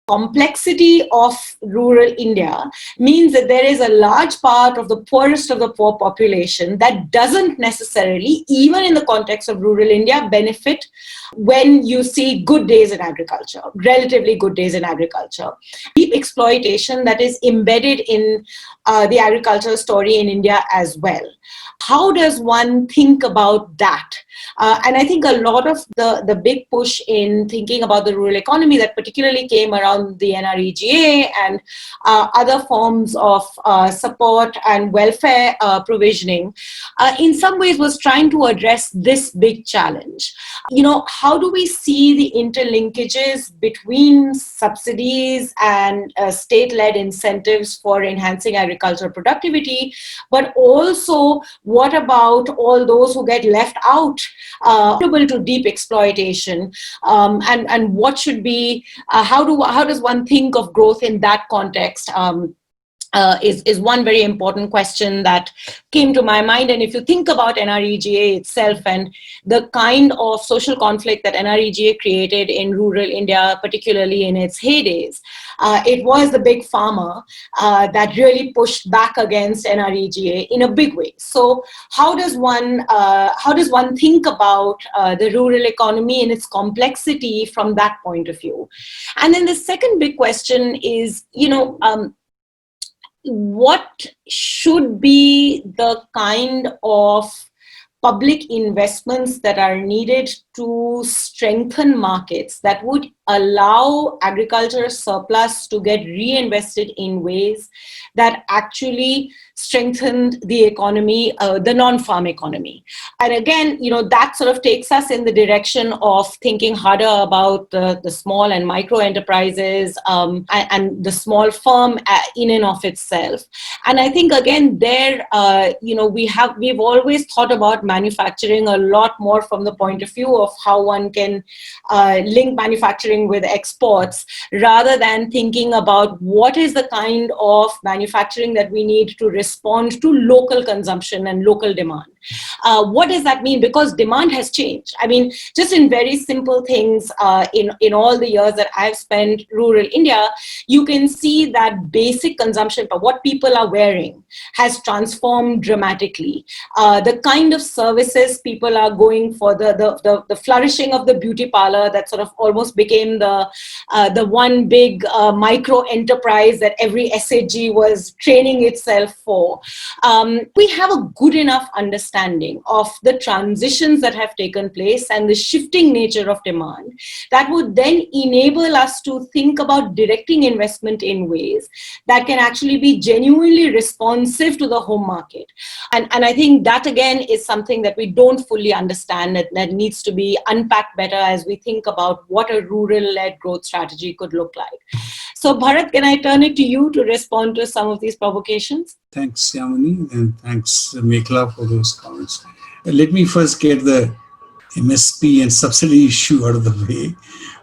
complexity of rural India means that there is a large part of the poorest of the poor population that doesn't necessarily, even in the context of rural India, benefit when you see good days in agriculture, relatively good days in agriculture. Deep exploitation that is embedded in the agricultural story in India as well. How does one think about that? And I think a lot of the big push in thinking about the rural economy that particularly came around the NREGA and other forms of support and welfare provisioning, in some ways was trying to address this big challenge. How do we see the interlinkages between subsidies and state-led incentives for enhancing agricultural productivity, but also what about all those who get left out, vulnerable to deep exploitation, and what should be, how does one think of growth in that context? Is one very important question that came to my mind. And if you think about NREGA itself and the kind of social conflict that NREGA created in rural India, particularly in its heydays, it was the big pharma that really pushed back against NREGA in a big way. So how does one think about the rural economy and its complexity from that point of view? And then the second big question is, what should be the kind of public investments that are needed to strengthen markets that would allow agriculture surplus to get reinvested in ways that actually strengthened the economy, the non-farm economy. And again, that sort of takes us in the direction of thinking harder about the small and micro enterprises and the small firm in and of itself. And I think again there, we've always thought about manufacturing a lot more from the point of view of how one can link manufacturing with exports, rather than thinking about what is the kind of manufacturing that we need to respond to local consumption and local demand. What does that mean? Because demand has changed. I mean, just in very simple things, in all the years that I've spent rural India, you can see that basic consumption for what people are wearing has transformed dramatically. The kind of services people are going for, the flourishing of the beauty parlor that sort of almost became the one big micro enterprise that every SAG was training itself for. We have a good enough understanding of the transitions that have taken place and the shifting nature of demand that would then enable us to think about directing investment in ways that can actually be genuinely responsive to the home market. And I think that again is something that we don't fully understand, that needs to be unpacked better as we think about what a rural-led growth strategy could look like. So Bharat, can I turn it to you to respond to some of these provocations? Thanks, Yamini, and thanks, Mekhala, for those comments. Let me first get the MSP and subsidy issue out of the way.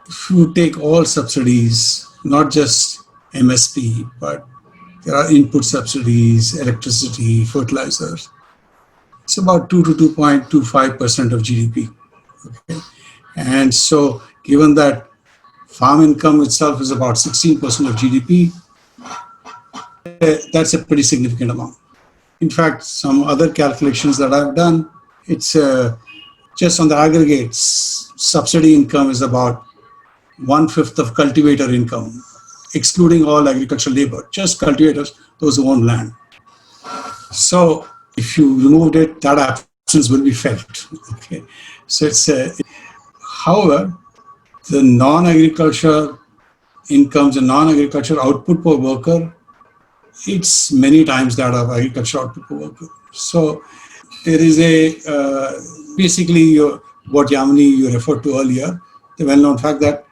If you take all subsidies, not just MSP, but there are input subsidies, electricity, fertilizers, it's about 2 to 2.25% of GDP. Okay? And so given that farm income itself is about 16% of GDP, that's a pretty significant amount. In fact, some other calculations that I've done, it's just on the aggregates, subsidy income is about 1/5 of cultivator income, excluding all agricultural labor, just cultivators, those who own land. So if you removed it, that absence will be felt. Okay, so it's however, the non-agriculture incomes and non-agriculture output per worker, it's many times that of agriculture output per worker. So there is basically what Yamini you referred to earlier, the well-known fact that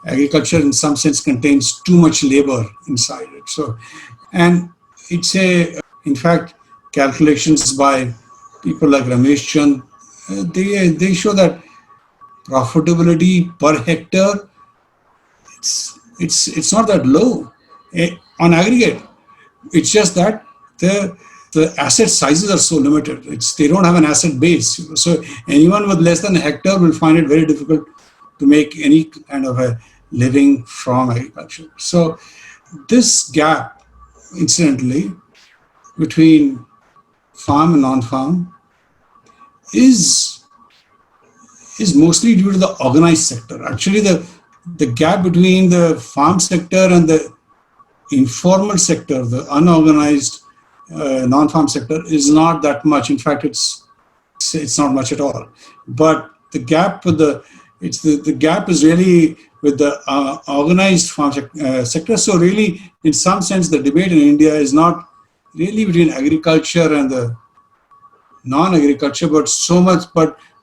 agriculture in some sense contains too much labor inside it. So, and it's in fact, calculations by people like Ramesh Chand, they show that profitability per hectare, it's not that low on aggregate. It's just that the the asset sizes are so limited. They don't have an asset base. So anyone with less than a hectare will find it very difficult to make any kind of a living from agriculture. So this gap, incidentally, between farm and non-farm is mostly due to the organized sector. Actually, the gap between the farm sector and the informal sector, the unorganized non-farm sector, is not that much. In fact, it's not much at all. But the gap with the gap is really with the organized farm sector. So really, in some sense, the debate in India is not really between agriculture and the non-agriculture, but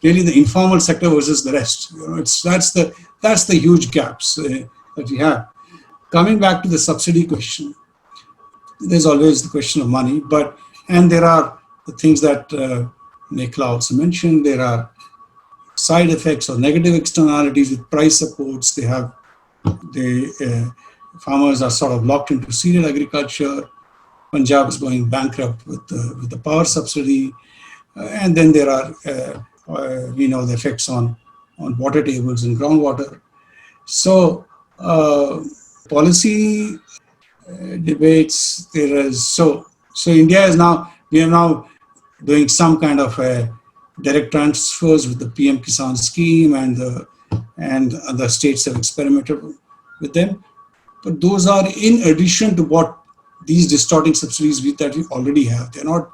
really the informal sector versus the rest. That's the huge gaps that we have. Coming back to the subsidy question, there's always the question of money, and there are the things that Mekhala also mentioned. There are side effects or negative externalities with price supports. Farmers are sort of locked into cereal agriculture. Punjab is going bankrupt with the power subsidy, and then there are we know the effects on water tables and groundwater. So policy debates there is so India is now doing some kind of direct transfers with the PM Kisan scheme, and other states have experimented with them, but those are in addition to what these distorting subsidies that we already have. They're not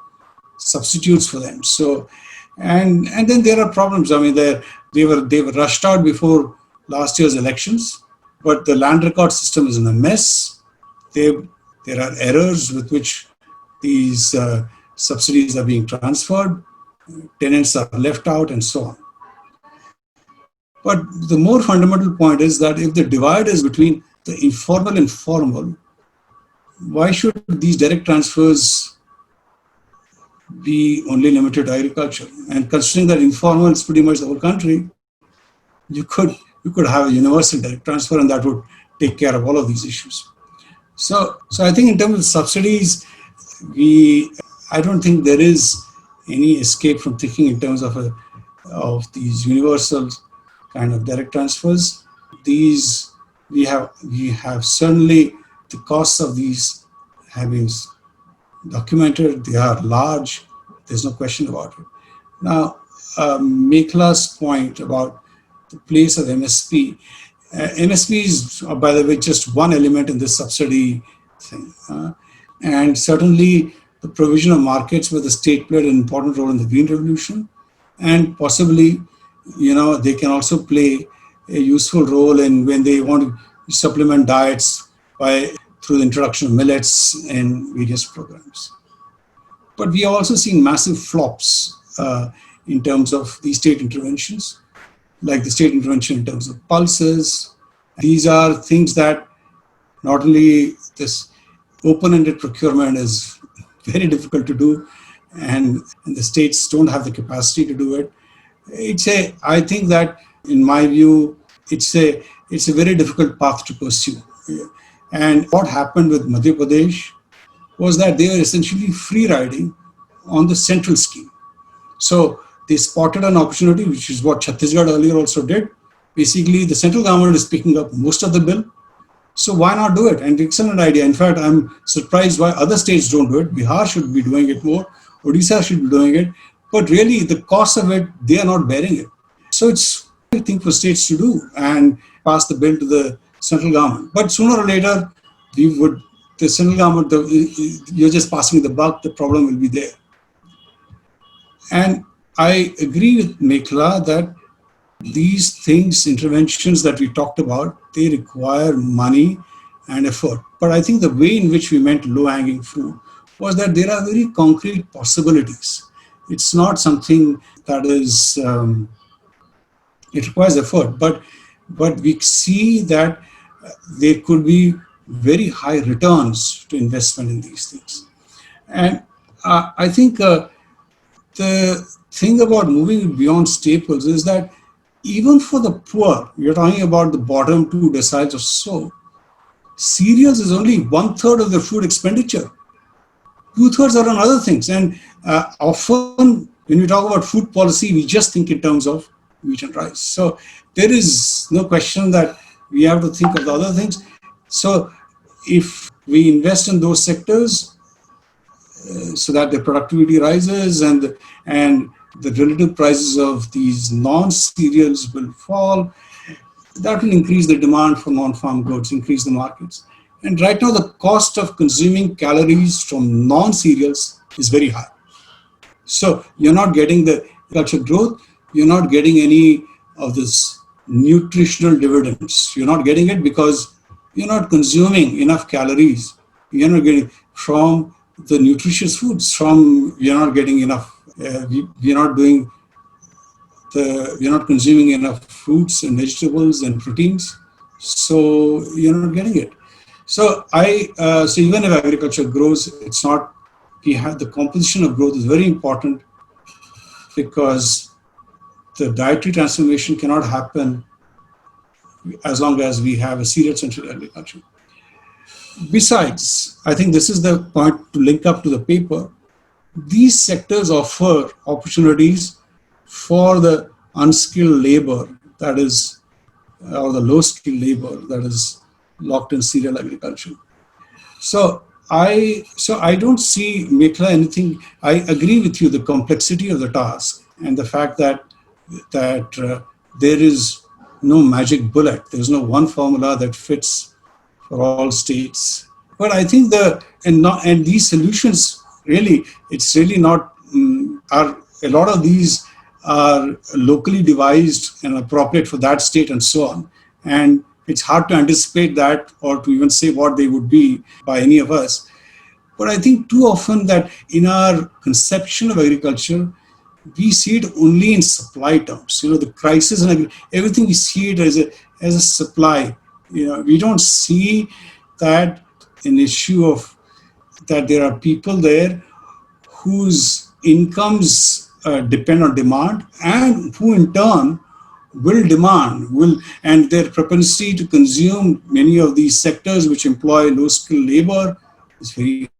substitutes for them. So and then there are problems. I mean, they were rushed out before last year's elections, but the land record system is in a mess. There are errors with which these subsidies are being transferred. Tenants are left out, and so on. But the more fundamental point is that if the divide is between the informal and formal, why should these direct transfers be only limited to agriculture? And considering that informal is pretty much the whole country, you could have a universal direct transfer, and that would take care of all of these issues. So I think in terms of subsidies, I don't think there is any escape from thinking in terms of these universal kind of direct transfers. These we have certainly the costs of these have been documented. They are large. There's no question about it. Now, Mekhala's point about the place of MSP. MSP is, by the way, just one element in this subsidy thing. And certainly the provision of markets where the state played an important role in the Green Revolution. And possibly, they can also play a useful role in when they want to supplement diets through the introduction of millets in various programs. But we are also seeing massive flops in terms of these state interventions, like the state intervention in terms of pulses. These are things that not only this open-ended procurement is very difficult to do, and the states don't have the capacity to do it. I think that, in my view, it's a very difficult path to pursue. And what happened with Madhya Pradesh was that they were essentially free riding on the central scheme. So they spotted an opportunity, which is what Chhattisgarh earlier also did. Basically, the central government is picking up most of the bill. So why not do it? And excellent idea. In fact, I'm surprised why other states don't do it. Bihar should be doing it more. Odisha should be doing it. But really, the cost of it, they are not bearing it. So it's a thing for states to do and pass the bill to the central government. But sooner or later, the central government, you're just passing the buck, the problem will be there. And I agree with Mekhala that these things, interventions that we talked about, they require money and effort. But I think the way in which we meant low-hanging fruit was that there are very concrete possibilities. It's not something that is, it requires effort, but we see that there could be very high returns to investment in these things. And I think the thing about moving beyond staples is that even for the poor, you're talking about the bottom 2 deciles or so, cereals is only 1/3 of their food expenditure. 2/3 are on other things. And often when we talk about food policy, we just think in terms of wheat and rice. So there is no question that we have to think of the other things. So if we invest in those sectors so that the productivity rises and the relative prices of these non-cereals will fall, that will increase the demand for non-farm goods, increase the markets. And right now, the cost of consuming calories from non-cereals is very high. So you're not getting the agricultural growth, you're not getting any of this nutritional dividends. You're not getting it because you're not consuming enough calories. You're not getting from the nutritious foods, you're not getting enough, we're not consuming enough fruits and vegetables and proteins. So you're not getting it. So so even if agriculture grows, it's not, the composition of growth is very important because the dietary transformation cannot happen as long as we have a cereal-centric agriculture. Besides, I think this is the point to link up to the paper. These sectors offer opportunities for the unskilled labor that is, or the low-skilled labor that is locked in cereal agriculture. So I don't see, Mekhala, anything. I agree with you, the complexity of the task and the fact that there is no magic bullet. There's no one formula that fits for all states. But I think and these solutions really, it's really not, a lot of these are locally devised and appropriate for that state and so on. And it's hard to anticipate that or to even say what they would be by any of us. But I think too often that in our conception of agriculture, we see it only in supply terms. The crisis and everything, we see it as a supply. We don't see that an issue of that there are people there whose incomes depend on demand and who in turn and their propensity to consume many of these sectors which employ low-skilled labor is very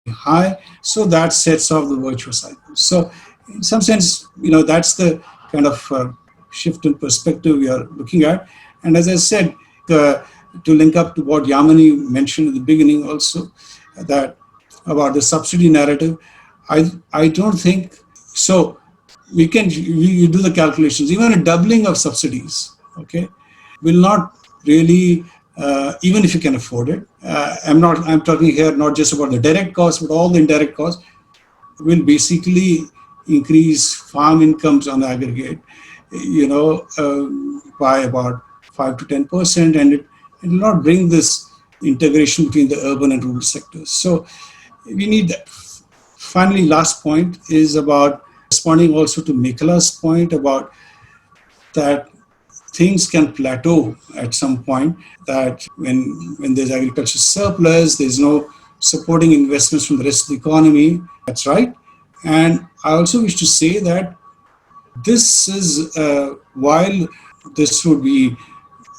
high. So that sets off the virtuous cycle. So in some sense, that's the kind of shift in perspective we are looking at. And as I said, to link up to what Yamini mentioned at the beginning also, that about the subsidy narrative, I don't think, so we do the calculations, even a doubling of subsidies, okay, will not really, even if you can afford it, I'm talking here not just about the direct costs, but all the indirect costs, will basically increase farm incomes on aggregate, by about 5 to 10%, and it will not bring this integration between the urban and rural sectors. So we need that. Finally, last point is about responding also to Mekhala's point about that things can plateau at some point, that when there's agriculture surplus, there's no supporting investments from the rest of the economy. That's right. And I also wish to say that this is, while this would be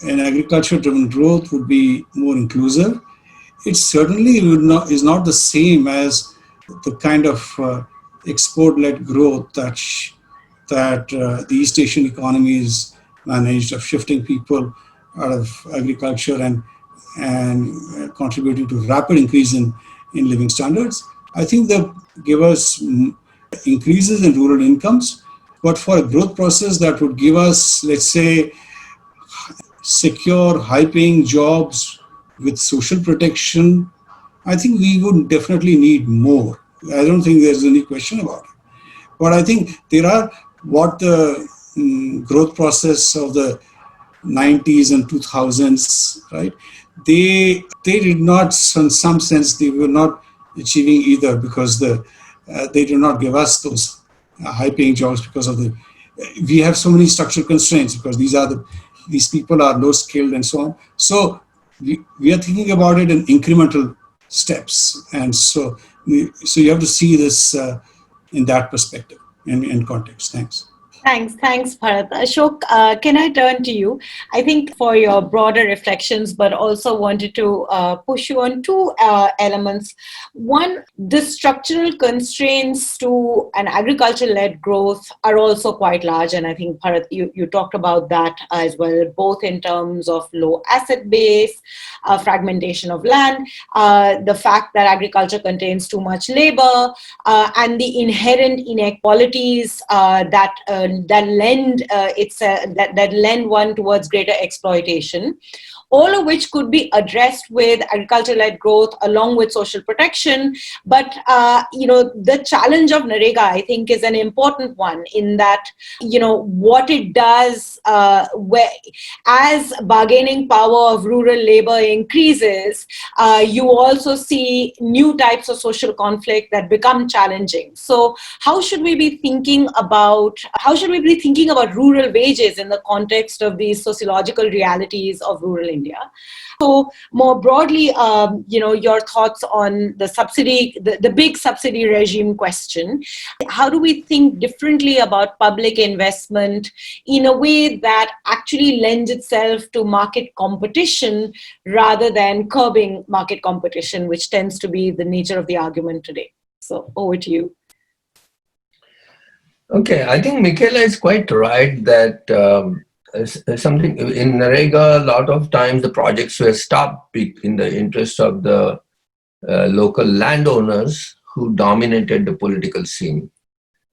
an agriculture-driven growth would be more inclusive, it certainly is not the same as the kind of export-led growth that the East Asian economies managed, of shifting people out of agriculture and contributing to rapid increase in living standards. I think they give us increases in rural incomes, but for a growth process that would give us, let's say, secure, high-paying jobs with social protection, I think we would definitely need more. I don't think there's any question about it. But I think there are what the growth process of the 90s and 2000s, right? They did not, in some sense, they were not achieving either because they did not give us those high-paying jobs because of we have so many structural constraints because these people are low-skilled and so on. So we are thinking about it in incremental steps, and so you have to see this in that perspective and context. Thanks. Thanks, Bharat. Ashok, can I turn to you? I think for your broader reflections, but also wanted to push you on two elements. One, the structural constraints to an agriculture-led growth are also quite large, and I think Bharat, you talked about that as well, both in terms of low asset base, fragmentation of land, the fact that agriculture contains too much labor, and the inherent inequalities that lend one towards greater exploitation, all of which could be addressed with agriculture-led growth along with social protection. But the challenge of Narega, I think, is an important one in that what it does as bargaining power of rural labor increases, you also see new types of social conflict that become challenging. So how should we be thinking about rural wages in the context of these sociological realities of rural India? So more broadly, your thoughts on the subsidy, the big subsidy regime question. How do we think differently about public investment in a way that actually lends itself to market competition rather than curbing market competition, which tends to be the nature of the argument today? So over to you. Okay, I think Mekhala is quite right that something in Narega, a lot of times the projects were stopped in the interest of the local landowners who dominated the political scene,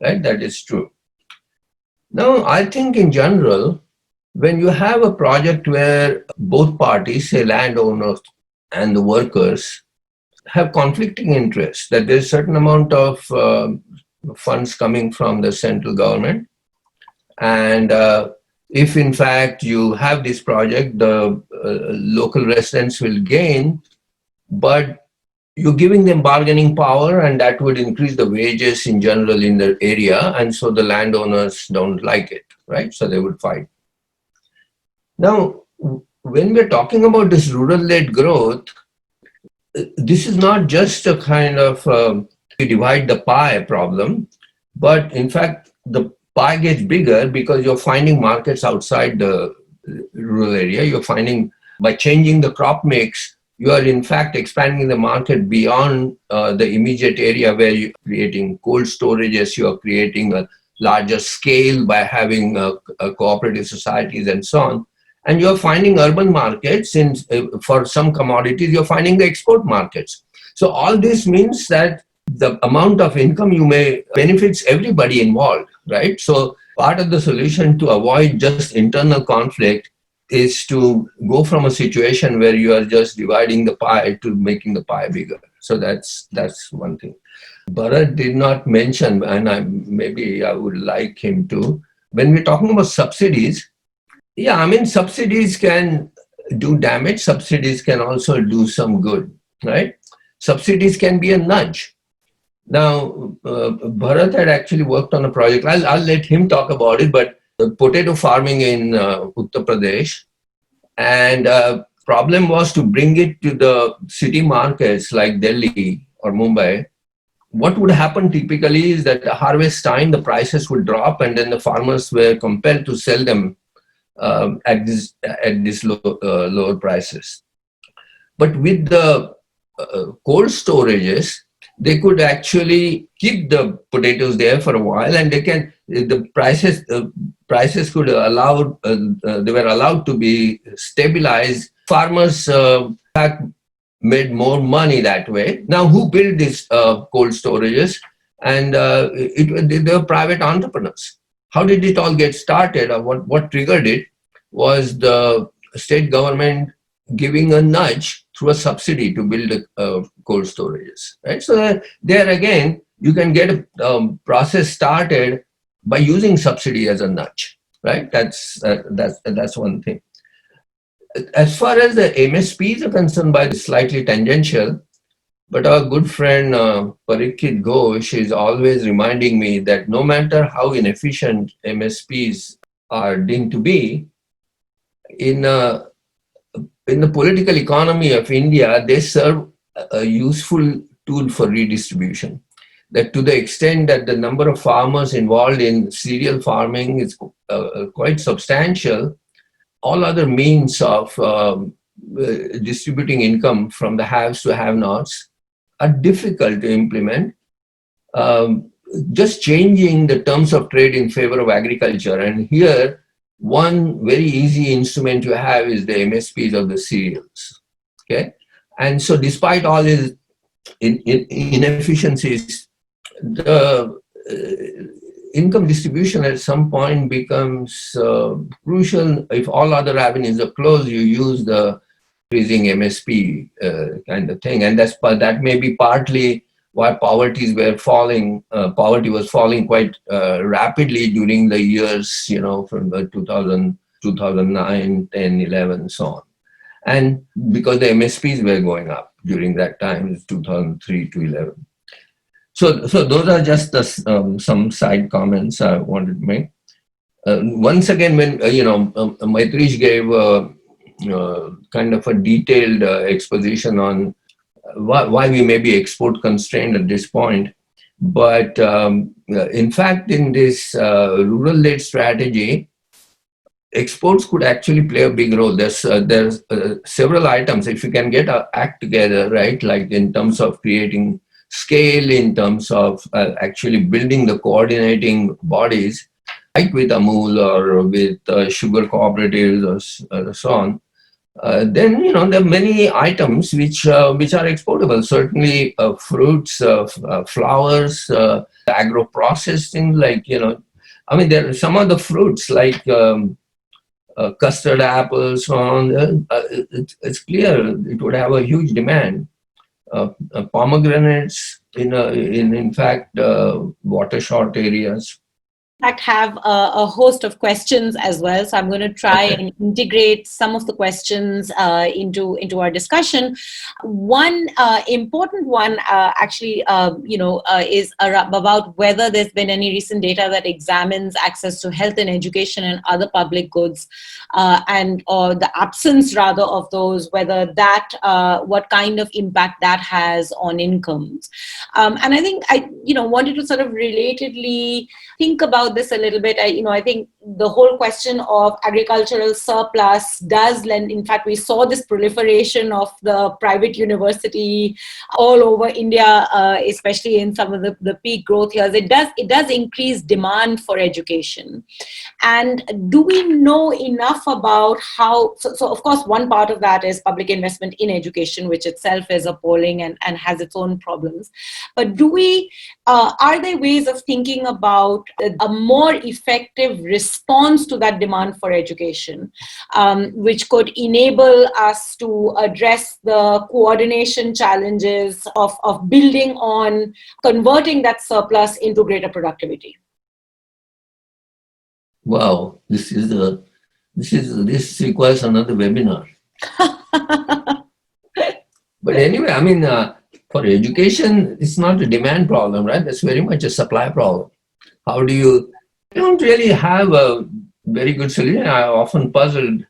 right? That is true. Now, I think in general, when you have a project where both parties, say landowners and the workers, have conflicting interests, that there's a certain amount of funds coming from the central government, and if in fact you have this project, the local residents will gain, but you're giving them bargaining power, and that would increase the wages in general in the area, and so the landowners don't like it, right? So they would fight. Now, when we're talking about this rural-led growth, this is not just a kind of divide the pie problem, but in fact, the pie gets bigger because you're finding markets outside the rural area. You're finding, by changing the crop mix, you are in fact expanding the market beyond the immediate area where you're creating cold storages, you're creating a larger scale by having cooperative societies and so on. And you're finding urban markets for some commodities, you're finding the export markets. So all this means that the amount of income you may benefits everybody involved, right? So part of the solution to avoid just internal conflict is to go from a situation where you are just dividing the pie to making the pie bigger. So that's one thing. Bharat did not mention, and maybe I would like him to, when we're talking about subsidies, yeah, I mean, subsidies can do damage. Subsidies can also do some good, right? Subsidies can be a nudge. Now, Bharat had actually worked on a project. I'll let him talk about it, but potato farming in Uttar Pradesh. And problem was to bring it to the city markets like Delhi or Mumbai. What would happen typically is that at harvest time, the prices would drop, and then the farmers were compelled to sell them at this lower prices. But with the cold storages, they could actually keep the potatoes there for a while, and the prices could allow, they were allowed to be stabilized. Farmers in fact made more money that way. Now, who built these cold storages? And they were private entrepreneurs. How did it all get started, or what triggered it was the state government giving a nudge through a subsidy to build cold storages, right? So there again, you can get a process started by using subsidy as a nudge, right? That's one thing. As far as the MSPs are concerned, by the slightly tangential, but our good friend Parikshit Ghosh is always reminding me that no matter how inefficient MSPs are deemed to be, in the political economy of India, they serve a useful tool for redistribution. that to the extent that the number of farmers involved in cereal farming is quite substantial, all other means of distributing income from the haves to have-nots are difficult to implement. Just changing the terms of trade in favor of agriculture. And here, one very easy instrument to have is the MSPs of the cereals. Okay, and so despite all these inefficiencies, the income distribution at some point becomes crucial. If all other avenues are closed, you use the increasing MSP kind of thing, and that may be partly why poverty was falling quite rapidly during the years, from the 2009, 10, 11, so on. And because the MSPs were going up during that time, 2003 to 11. So those are just some side comments I wanted to make. Once again, when Maitreesh gave kind of a detailed exposition on why we may be export constrained at this point, but in fact, in this rural-led strategy, exports could actually play a big role. There's several items. If you can get an act together, right, like in terms of creating scale, in terms of actually building the coordinating bodies, like with Amul or with sugar cooperatives or so on, then there are many items which are exportable. Certainly, fruits, flowers, agro-processing, like there are some of the fruits like custard apples, so on. It's clear it would have a huge demand. Pomegranates in fact water short areas. In fact, have a host of questions as well. So I'm going to try and integrate some of the questions into our discussion. One important one actually, is about whether there's been any recent data that examines access to health and education and other public goods, or the absence rather of those, whether that, what kind of impact that has on incomes. And I think I wanted to sort of relatedly think about this a little bit. I think the whole question of agricultural surplus does lend, in fact, we saw this proliferation of the private university all over India, especially in some of the peak growth years. It does increase demand for education. And do we know enough about how, so of course, one part of that is public investment in education, which itself is appalling and has its own problems. But are there ways of thinking about a more effective response to that demand for education, which could enable us to address the coordination challenges of building on converting that surplus into greater productivity? Wow, this requires another webinar. But anyway, for education, it's not a demand problem, right? That's very much a supply problem. How do you don't really have a very good solution. I'm often puzzled,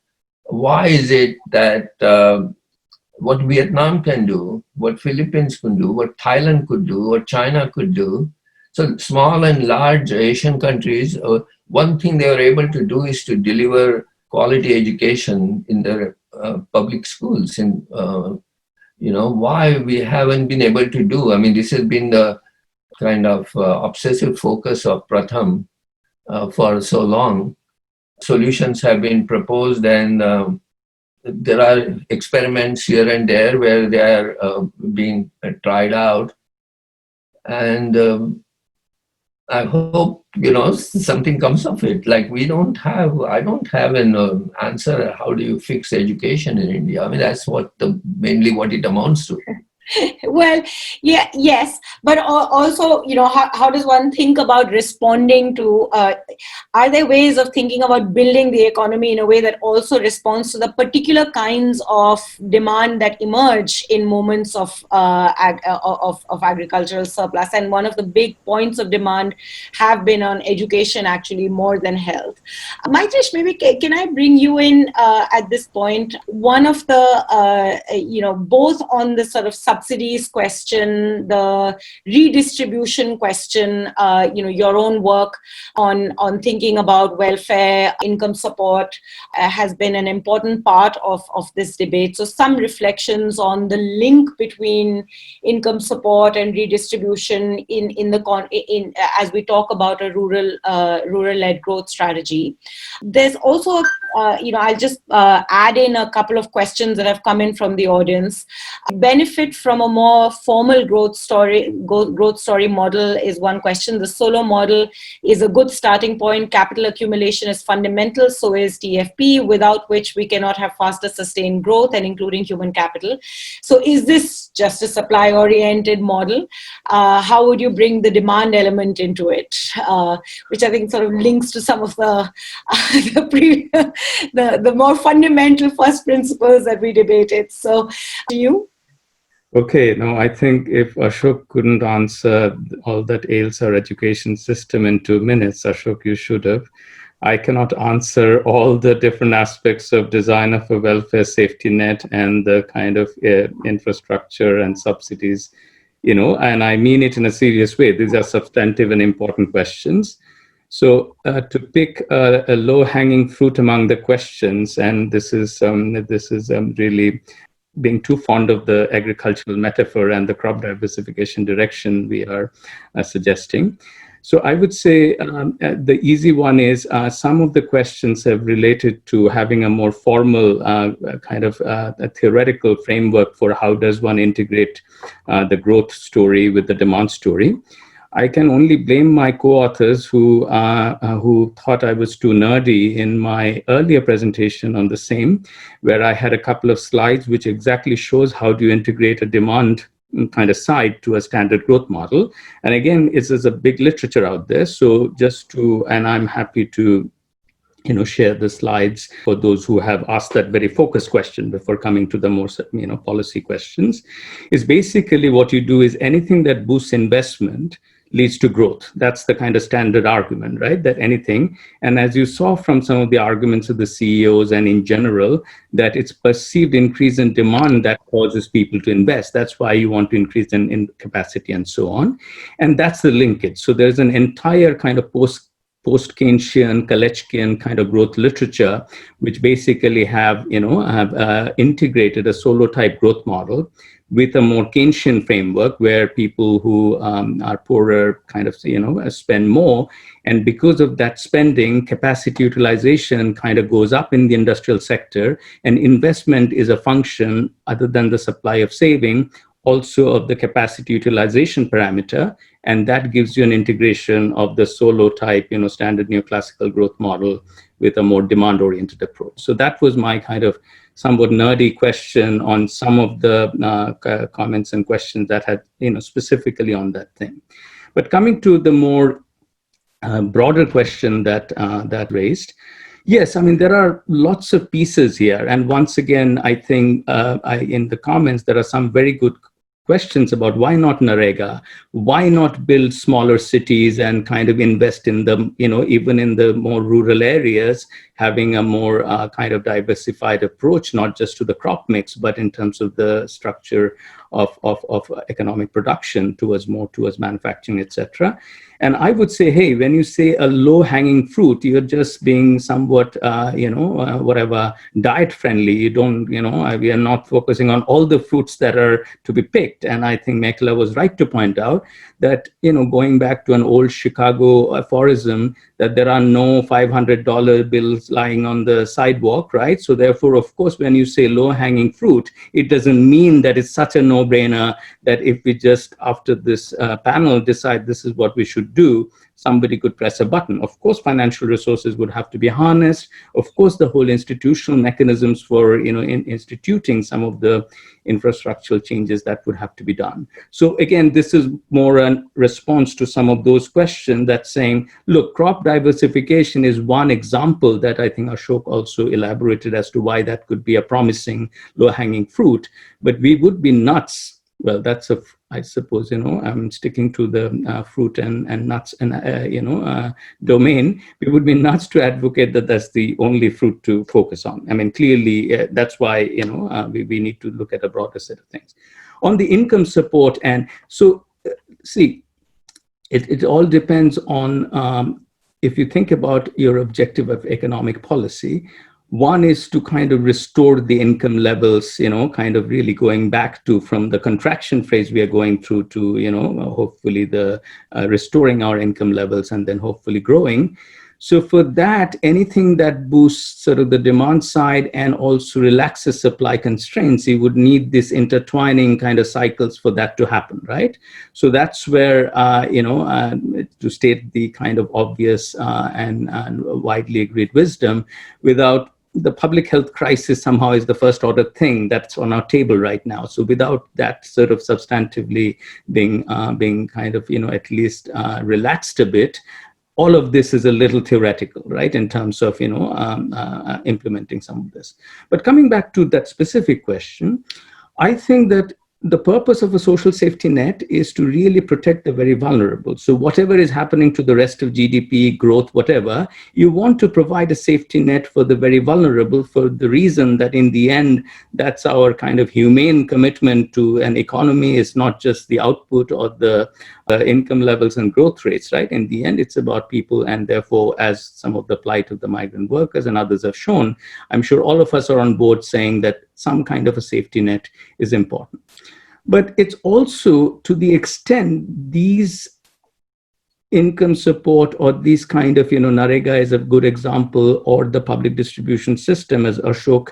why is it that what Vietnam can do, what Philippines can do, what Thailand could do, what China could do, so small and large Asian countries, one thing they were able to do is to deliver quality education in their public schools. And why we haven't been able to do. This has been the kind of obsessive focus of Pratham for so long. Solutions have been proposed, and there are experiments here and there where they are being tried out. And I hope, something comes of it. Like I don't have an answer. How do you fix education in India? That's mainly what it amounts to. Well, yes, but also, how does one think about responding to, are there ways of thinking about building the economy in a way that also responds to the particular kinds of demand that emerge in moments of agricultural surplus? And one of the big points of demand have been on education, actually, more than health. Maitreesh, maybe can I bring you in at this point? One of the, both on the sort of subsidies question, the redistribution question, your own work on thinking about welfare, income support has been an important part of this debate. So some reflections on the link between income support and redistribution as we talk about a rural-led growth strategy. There's also, I'll just add in a couple of questions that have come in from the audience. Benefit from a more formal growth story model is one question. The solo model is a good starting point. Capital accumulation is fundamental, so is TFP, without which we cannot have faster sustained growth, and including human capital. So is this just a supply-oriented model? How would you bring the demand element into it? Which I think sort of links to some of the more fundamental first principles that we debated. So, do you? Okay, no, I think if Ashok couldn't answer all that ails our education system in 2 minutes, Ashok, you should have. I cannot answer all the different aspects of design of a welfare safety net and the kind of infrastructure and subsidies, and I mean it in a serious way. These are substantive and important questions. So to pick a low-hanging fruit among the questions, and this is really being too fond of the agricultural metaphor and the crop diversification direction we are suggesting. So I would say the easy one is some of the questions have related to having a more formal a theoretical framework for how does one integrate the growth story with the demand story. I can only blame my co-authors who thought I was too nerdy in my earlier presentation on the same, where I had a couple of slides which exactly shows how do you integrate a demand kind of side to a standard growth model. And again, it's a big literature out there. So and I'm happy to share the slides for those who have asked that very focused question before coming to the more, policy questions, is basically what you do is anything that boosts investment leads to growth. That's the kind of standard argument, right? That anything, and as you saw from some of the arguments of the CEOs and in general, that it's perceived increase in demand that causes people to invest. That's why you want to increase in capacity and so on. And that's the linkage. So there's an entire kind of post-Keynesian, Kaleckian kind of growth literature, which basically have integrated a solo type growth model with a more Keynesian framework where people who are poorer kind of, spend more. And because of that spending, capacity utilization kind of goes up in the industrial sector, and investment is a function other than the supply of saving, also of the capacity utilization parameter. And that gives you an integration of the solo type, standard neoclassical growth model with a more demand-oriented approach. So that was my kind of somewhat nerdy question on some of the comments and questions that had, specifically on that thing. But coming to the more broader question that raised, yes, I mean, there are lots of pieces here. And once again, I think in the comments, there are some very good questions about why not Narega, why not build smaller cities and kind of invest in them, even in the more rural areas, having a more kind of diversified approach, not just to the crop mix, but in terms of the structure of economic production towards manufacturing, etc. And I would say, hey, when you say a low-hanging fruit, you're just being somewhat, whatever, diet-friendly. You don't, we are not focusing on all the fruits that are to be picked. And I think Mekhala was right to point out that, going back to an old Chicago aphorism, that there are no $500 bills lying on the sidewalk, right? So therefore, of course, when you say low-hanging fruit, it doesn't mean that it's such a no-brainer that if we just, after this panel, decide this is what we should do, somebody could press a button. Of course, financial resources would have to be harnessed. Of course, the whole institutional mechanisms for instituting some of the infrastructural changes that would have to be done. So again, this is more a response to some of those questions that's saying, look, crop diversification is one example that I think Ashok also elaborated as to why that could be a promising low-hanging fruit. But we would be nuts well, that's I suppose, I'm sticking to the fruit and nuts and, domain. We would be nuts to advocate that that's the only fruit to focus on. I mean, clearly, that's why, we need to look at a broader set of things. On the income support, and so, see, it all depends on, if you think about your objective of economic policy, one is to kind of restore the income levels, kind of really going back to from the contraction phase we are going through to, hopefully the restoring our income levels and then hopefully growing. So for that, anything that boosts sort of the demand side and also relaxes supply constraints, you would need this intertwining kind of cycles for that to happen, right? So that's where, to state the kind of obvious and widely agreed wisdom, without the public health crisis somehow is the first order thing that's on our table right now. So without that sort of substantively being kind of, at least relaxed a bit, all of this is a little theoretical, right, in terms of, implementing some of this. But coming back to that specific question, I think that the purpose of a social safety net is to really protect the very vulnerable. So whatever is happening to the rest of GDP, growth, whatever, you want to provide a safety net for the very vulnerable, for the reason that in the end, that's our kind of humane commitment to an economy. Is not just the output or the income levels and growth rates, right? In the end, it's about people. And therefore, as some of the plight of the migrant workers and others have shown, I'm sure all of us are on board saying that some kind of a safety net is important. But it's also, to the extent these income support or these kind of, Narega is a good example, or the public distribution system, as Ashok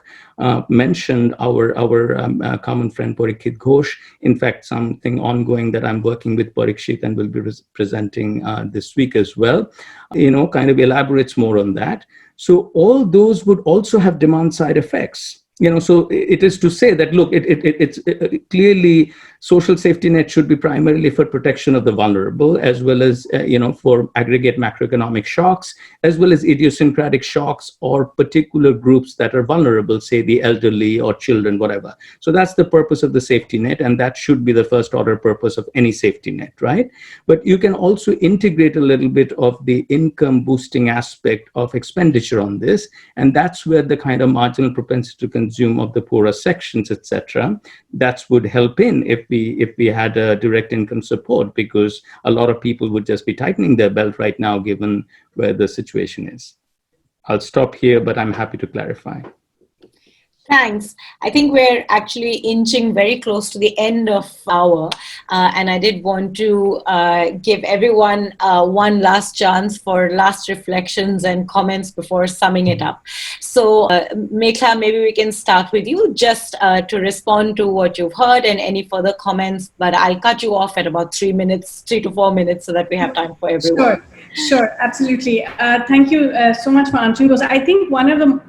mentioned, our common friend Parikshit Ghosh, in fact, something ongoing that I'm working with Parikshit and will be presenting this week as well, kind of elaborates more on that. So all those would also have demand side effects. So it is to say that, look, it's clearly social safety net should be primarily for protection of the vulnerable, as well as, for aggregate macroeconomic shocks, as well as idiosyncratic shocks or particular groups that are vulnerable, say the elderly or children, whatever. So that's the purpose of the safety net, and that should be the first order purpose of any safety net, right? But you can also integrate a little bit of the income boosting aspect of expenditure on this, and that's where the kind of marginal propensity to consume of the poorer sections, etc., that would help in if we had a direct income support, because a lot of people would just be tightening their belt right now given where the situation is. I'll stop here, but I'm happy to clarify. Thanks. I think we're actually inching very close to the end of our, and I did want to give everyone one last chance for last reflections and comments before summing it up. So, Mekhala, maybe we can start with you just to respond to what you've heard and any further comments, but I'll cut you off at about 3 to 4 minutes so that we have time for everyone. Sure, absolutely. Thank you so much for answering those. I think one of the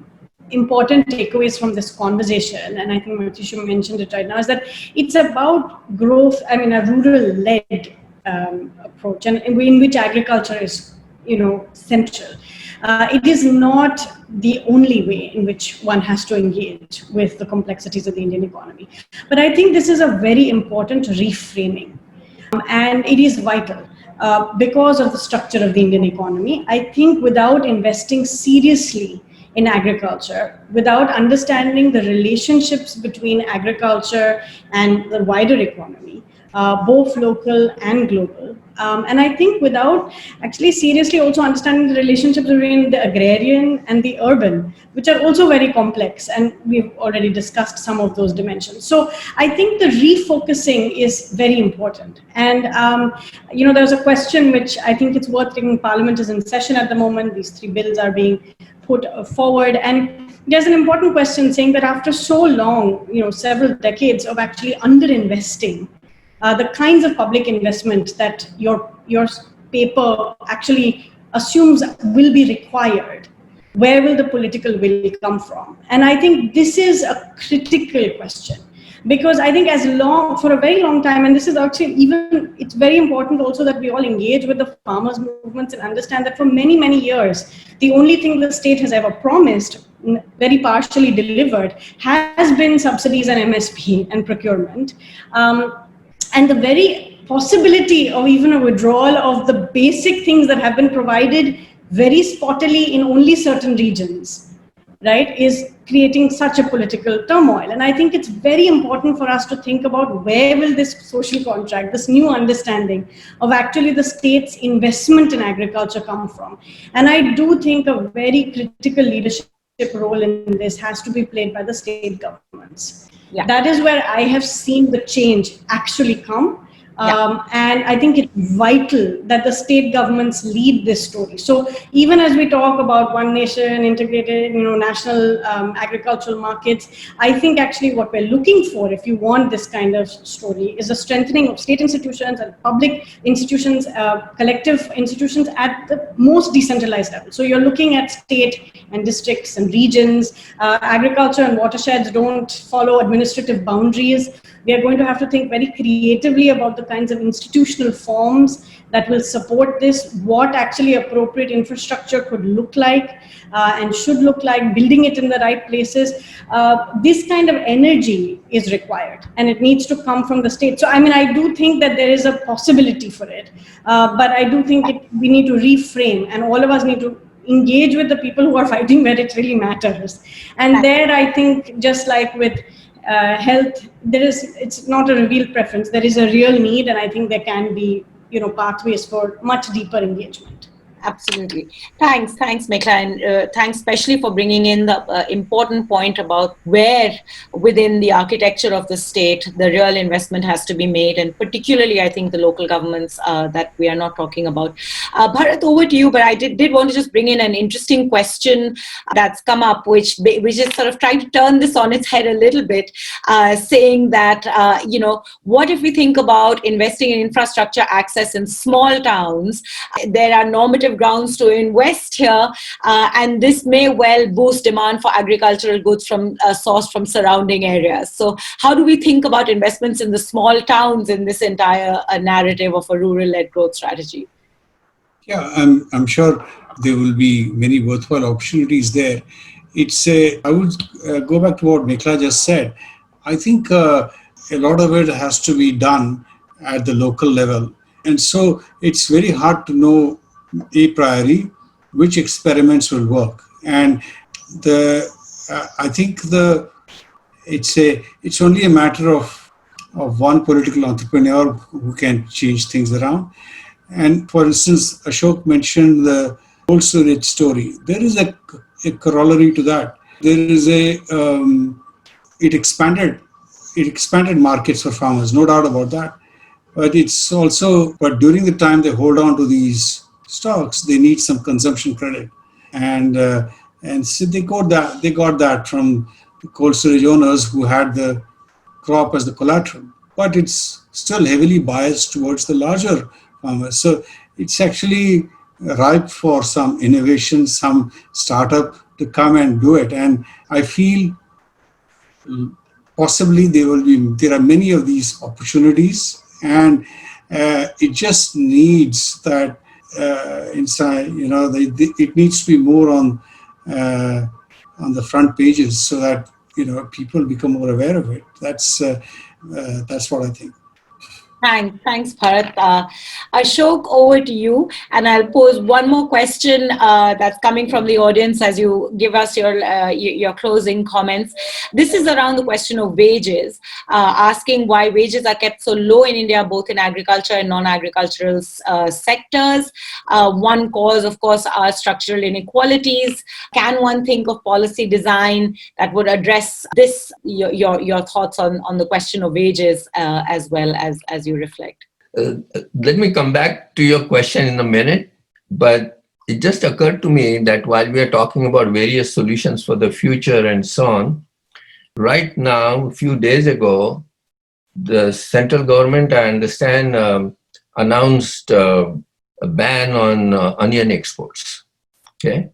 important takeaways from this conversation, and I think Maitreesh mentioned it right now, is that it's about growth, a rural-led approach, and in which agriculture is, central. It is not the only way in which one has to engage with the complexities of the Indian economy. But I think this is a very important reframing, and it is vital. Because of the structure of the Indian economy, I think without investing seriously in agriculture, without understanding the relationships between agriculture and the wider economy, both local and global. And I think without actually seriously also understanding the relationships between the agrarian and the urban, which are also very complex, and we've already discussed some of those dimensions. So I think the refocusing is very important. And, there's a question which I think it's worth taking. Parliament is in session at the moment. These 3 bills are being put forward, and there's an important question saying that after so long, several decades of actually underinvesting, the kinds of public investment that your paper actually assumes will be required, where will the political will come from? And I think this is a critical question, because I think for a very long time, and this is actually it's very important also that we all engage with the farmers' movements and understand that for many, many years, the only thing the state has ever promised, very partially delivered, has been subsidies and MSP and procurement. And the very possibility of even a withdrawal of the basic things that have been provided very spottily in only certain regions, right, is creating such a political turmoil. And I think it's very important for us to think about where will this social contract, this new understanding of actually the state's investment in agriculture come from. And I do think a very critical leadership role in this has to be played by the state governments. Yeah. That is where I have seen the change actually come. And I think it's vital that the state governments lead this story. So even as we talk about one nation, integrated, national agricultural markets, I think actually what we're looking for, if you want this kind of story, is a strengthening of state institutions and public institutions, collective institutions at the most decentralized level. So you're looking at state and districts and regions. Agriculture and watersheds don't follow administrative boundaries. We are going to have to think very creatively about the kinds of institutional forms that will support this, what actually appropriate infrastructure could look like and should look like, building it in the right places. This kind of energy is required, and it needs to come from the state. So, I do think that there is a possibility for it, but I do think we need to reframe, and all of us need to engage with the people who are fighting where it really matters. And there, I think, just like with health, it's not a revealed preference. There is a real need, and I think there can be, pathways for much deeper engagement. Absolutely. Thanks, Mekhala, and thanks especially for bringing in the important point about where within the architecture of the state the real investment has to be made, and particularly I think the local governments that we are not talking about. Bharat, over to you, but I did want to just bring in an interesting question that's come up, which is sort of trying to turn this on its head a little bit, saying that, what if we think about investing in infrastructure access in small towns? There are normative grounds to invest here, and this may well boost demand for agricultural goods from sourced from surrounding areas. So how do we think about investments in the small towns in this entire narrative of a rural-led growth strategy? Yeah, I'm sure there will be many worthwhile opportunities there. I would go back to what Mekhala just said. I think a lot of it has to be done at the local level. And so it's very hard to know a priori which experiments will work. And I think it's only a matter of one political entrepreneur who can change things around. And for instance, Ashok mentioned the cold storage story. There is a corollary to that. There is it expanded markets for farmers, no doubt about that. But but during the time they hold on to these stocks, they need some consumption credit, and so they got that from the cold storage owners who had the crop as the collateral. But it's still heavily biased towards the larger farmers. So it's actually ripe for some innovation, some startup to come and do it. And I feel possibly there are many of these opportunities, and it just needs that inside, it needs to be more on the front pages so that people become more aware of it. That's what I think. Thanks, Bharat. Ashok, over to you. And I'll pose one more question that's coming from the audience as you give us your closing comments. This is around the question of wages, asking why wages are kept so low in India, both in agriculture and non-agricultural sectors. One cause, of course, are structural inequalities. Can one think of policy design that would address this? Your thoughts on the question of wages as well as you reflect. Let me come back to your question in a minute, but it just occurred to me that while we are talking about various solutions for the future and so on, right now, a few days ago, the central government, I understand, announced a ban on onion exports. Okay,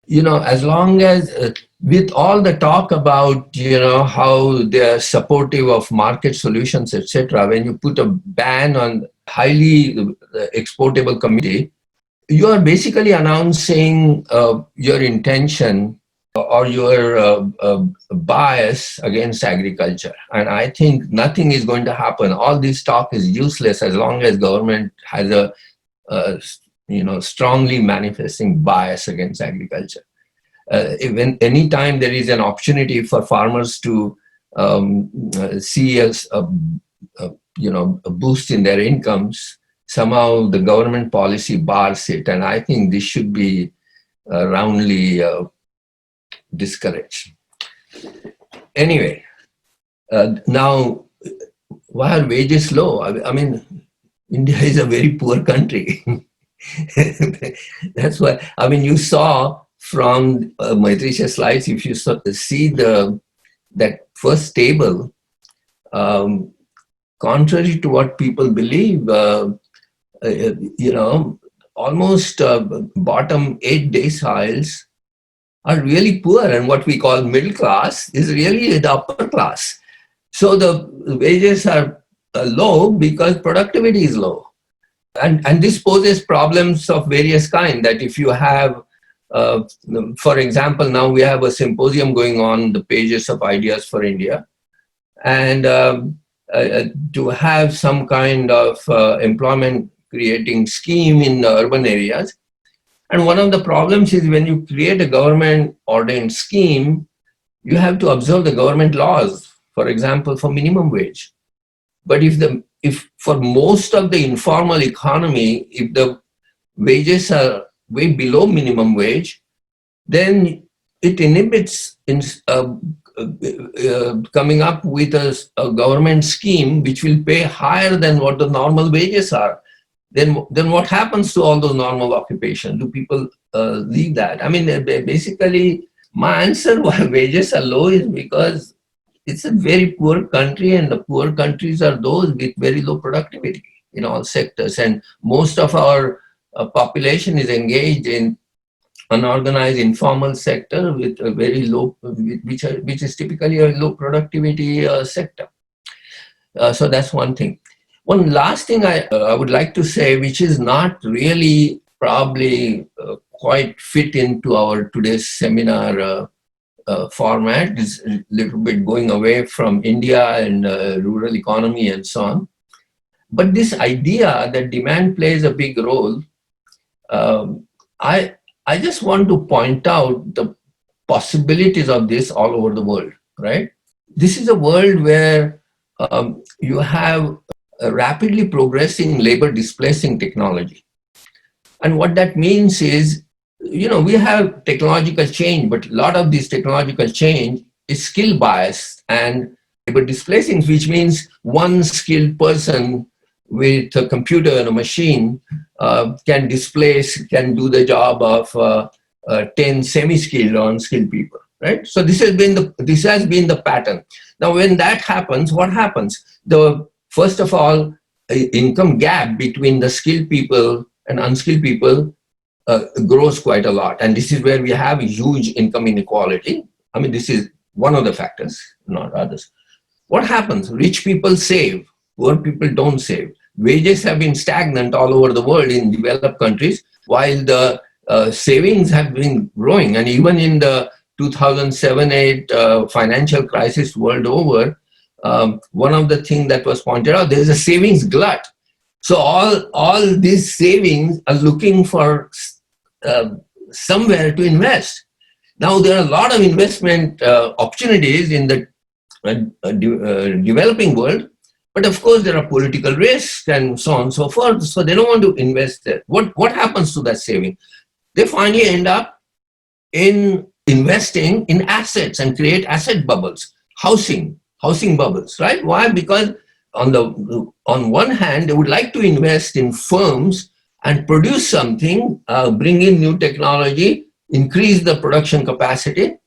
as long as with all the talk about how they're supportive of market solutions, etc., when you put a ban on highly exportable commodity, you are basically announcing your intention or your bias against agriculture. And I think nothing is going to happen. All this talk is useless as long as government has a strongly manifesting bias against agriculture. Even anytime there is an opportunity for farmers to see a boost in their incomes, somehow the government policy bars it. And I think this should be roundly discouraged. Anyway, now, why are wages low? I mean, India is a very poor country. That's why, I mean, you saw from Maitreesh's slides, if you see that first table, contrary to what people believe, almost bottom 8 deciles are really poor, and what we call middle class is really the upper class. So the wages are low because productivity is low. And this poses problems of various kinds, that if you have, for example, now we have a symposium going on, the pages of ideas for India, and to have some kind of employment creating scheme in the urban areas. And one of the problems is when you create a government ordained scheme, you have to observe the government laws, for example, for minimum wage. But if for most of the informal economy, if the wages are way below minimum wage, then it inhibits coming up with a government scheme which will pay higher than what the normal wages are. Then what happens to all those normal occupations? Do people leave that? I mean, basically, my answer why wages are low is because it's a very poor country, and the poor countries are those with very low productivity in all sectors. And most of our population is engaged in unorganized informal sector with a very low, which is typically a low productivity sector. So that's one thing. One last thing I would like to say, which is not really probably quite fit into our today's seminar format, is a little bit going away from India and rural economy and so on. But this idea that demand plays a big role, I just want to point out the possibilities of this all over the world, right? This is a world where you have a rapidly progressing labor displacing technology. And what that means is, we have technological change, but a lot of this technological change is skill biased and labor displacing, which means one skilled person with a computer and a machine can do the job of 10 semi-skilled or unskilled people, right? So this has been the pattern. Now, when that happens, what happens? First of all, income gap between the skilled people and unskilled people grows quite a lot. And this is where we have huge income inequality. I mean, this is one of the factors, not others. What happens? Rich people save, poor people don't save. Wages have been stagnant all over the world in developed countries, while the savings have been growing. And even in the 2007-8 financial crisis world over, one of the things that was pointed out, there is a savings glut. So all these savings are looking for somewhere to invest. Now, there are a lot of investment opportunities in the developing world, but of course there are political risks and so on and so forth. So they don't want to invest there. What happens to that saving? They finally end up in investing in assets and create asset bubbles, housing bubbles, right? Why? Because on one hand, they would like to invest in firms and produce something, bring in new technology, increase the production capacity.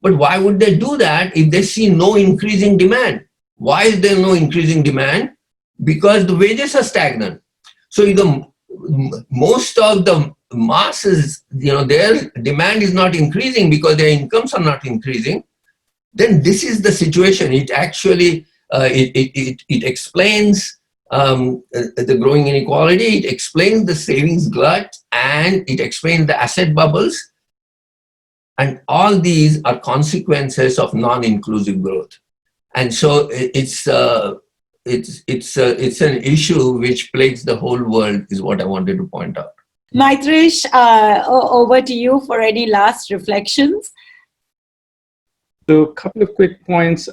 But why would they do that if they see no increasing demand? Why is there no increasing demand? Because the wages are stagnant. So most of the masses, their demand is not increasing because their incomes are not increasing. Then this is the situation. It actually it explains the growing inequality. It explains the savings glut, and it explains the asset bubbles. And all these are consequences of non-inclusive growth. And so it's an issue which plagues the whole world, is what I wanted to point out. Maitreesh, over to you for any last reflections. So a couple of quick points.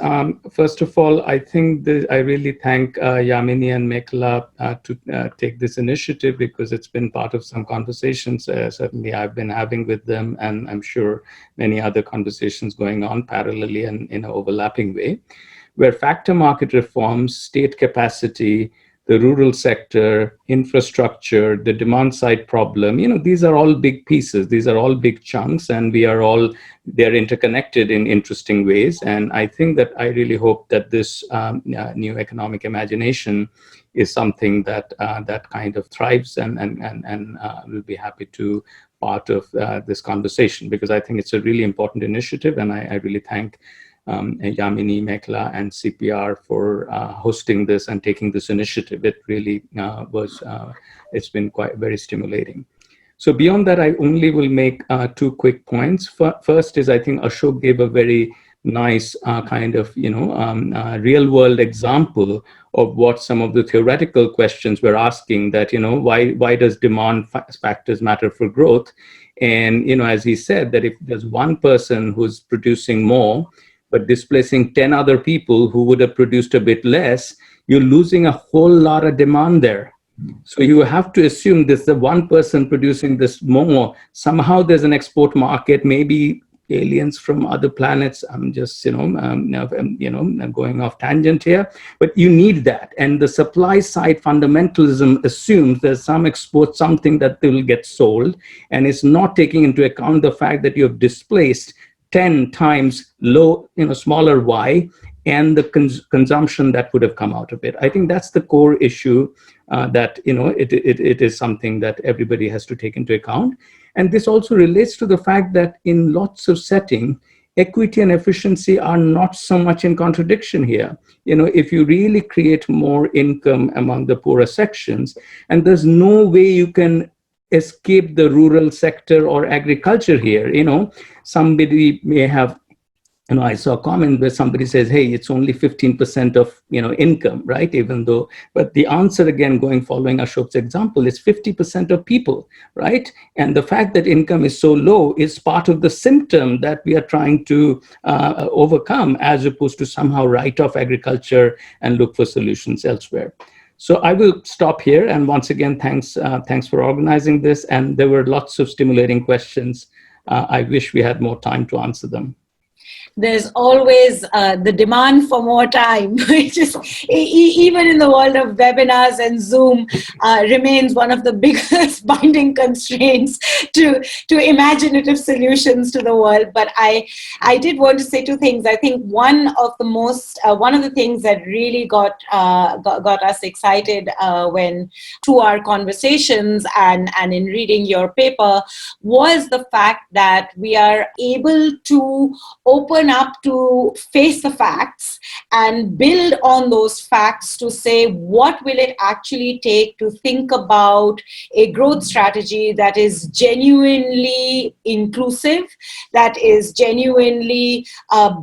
First of all, I think I really thank Yamini and Mekhala to take this initiative, because it's been part of some conversations certainly I've been having with them, and I'm sure many other conversations going on parallelly and in an overlapping way, where factor market reforms, state capacity, the rural sector, infrastructure, the demand side problem, these are all big pieces. These are all big chunks, and they're interconnected in interesting ways. And I think that I really hope that this new economic imagination is something that kind of thrives and will be happy to part of this conversation, because I think it's a really important initiative. And I really thank Yamini, Mekhala, and CPR for hosting this and taking this initiative. It really it's been very stimulating. So beyond that, I only will make two quick points. First is, I think Ashok gave a very nice kind of, real world example of what some of the theoretical questions we're asking, that, why does demand factors matter for growth? And, as he said, that if there's one person who's producing more, but displacing 10 other people who would have produced a bit less, you're losing a whole lot of demand there. So you have to assume this, the one person producing this more, somehow there's an export market, maybe aliens from other planets. I'm just, I'm going off tangent here, but you need that. And the supply side fundamentalism assumes there's some export, something that will get sold, and it's not taking into account the fact that you have displaced 10 times smaller Y, and the consumption that would have come out of it. I think that's the core issue that, it is something that everybody has to take into account. And this also relates to the fact that in lots of settings, equity and efficiency are not so much in contradiction here. If you really create more income among the poorer sections, and there's no way you can escape the rural sector or agriculture here. Somebody may have, I saw a comment where somebody says, hey, it's only 15% of, income, right? But the answer, again, following Ashok's example, is 50% of people, right? And the fact that income is so low is part of the symptom that we are trying to overcome, as opposed to somehow write off agriculture and look for solutions elsewhere. So I will stop here. And once again, thanks for organizing this. And there were lots of stimulating questions. I wish we had more time to answer them. There's always the demand for more time, which is, even in the world of webinars and Zoom, remains one of the biggest binding constraints to imaginative solutions to the world. But I did want to say two things. I think one of the things that really got us excited to our conversations and in reading your paper was the fact that we are able to open up to face the facts and build on those facts to say, what will it actually take to think about a growth strategy that is genuinely inclusive, that is genuinely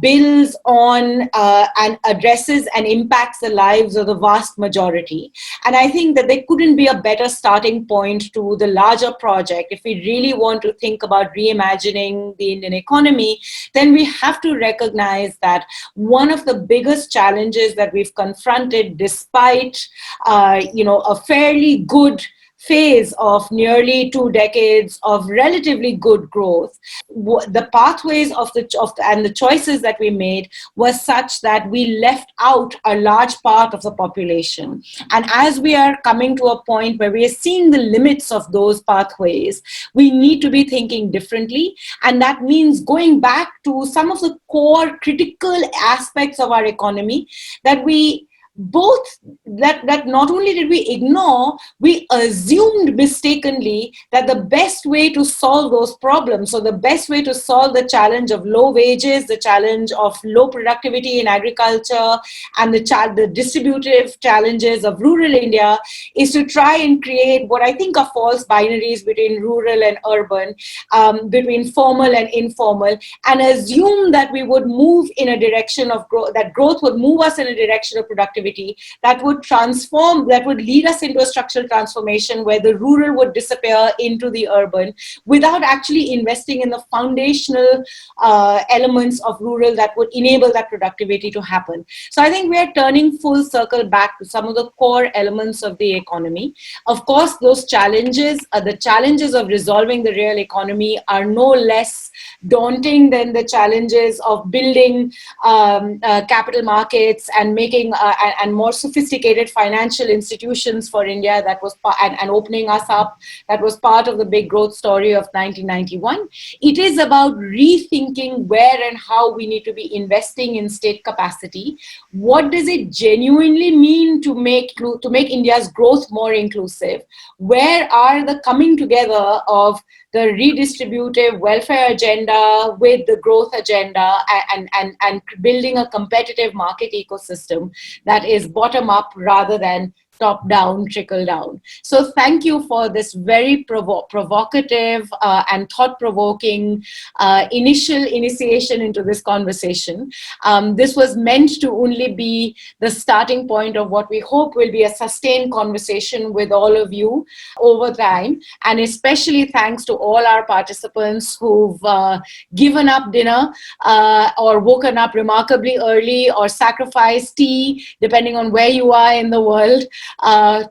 builds on and addresses and impacts the lives of the vast majority. And I think that there couldn't be a better starting point to the larger project. If we really want to think about reimagining the Indian economy, then we have to recognize that one of the biggest challenges that we've confronted, despite a fairly good phase of nearly 2 decades of relatively good growth, the pathways and the choices that we made were such that we left out a large part of the population. And as we are coming to a point where we are seeing the limits of those pathways, we need to be thinking differently. And that means going back to some of the core critical aspects of our economy that we both that not only did we ignore, we assumed mistakenly that the best way to solve those problems, so the best way to solve the challenge of low wages, the challenge of low productivity in agriculture, and the distributive challenges of rural India, is to try and create what I think are false binaries between rural and urban, between formal and informal, and assume that we would move in a direction of growth, that growth would move us in a direction of productivity that would transform, that would lead us into a structural transformation where the rural would disappear into the urban, without actually investing in the foundational elements of rural that would enable that productivity to happen. So I think we are turning full circle back to some of the core elements of the economy. Of course, those challenges, the challenges of resolving the real economy, are no less daunting than the challenges of building capital markets and making and more sophisticated financial institutions for India, that was and opening us up. That was part of the big growth story of 1991. It is about rethinking where and how we need to be investing in state capacity. What does it genuinely mean to make India's growth more inclusive? Where are the coming together of the redistributive welfare agenda with the growth agenda, and building a competitive market ecosystem that is bottom up rather than top down, trickle down. So thank you for this very provocative and thought-provoking initial initiation into this conversation. This was meant to only be the starting point of what we hope will be a sustained conversation with all of you over time. And especially thanks to all our participants who've given up dinner or woken up remarkably early or sacrificed tea, depending on where you are in the world,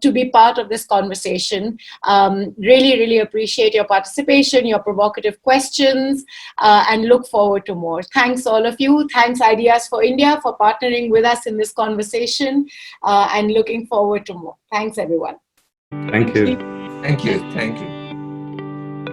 to be part of this conversation. Really, really appreciate your participation, your provocative questions, and look forward to more. Thanks all of you. Thanks Ideas for India for partnering with us in this conversation, and looking forward to more. Thanks everyone. Thank you. Thank you. Thank you.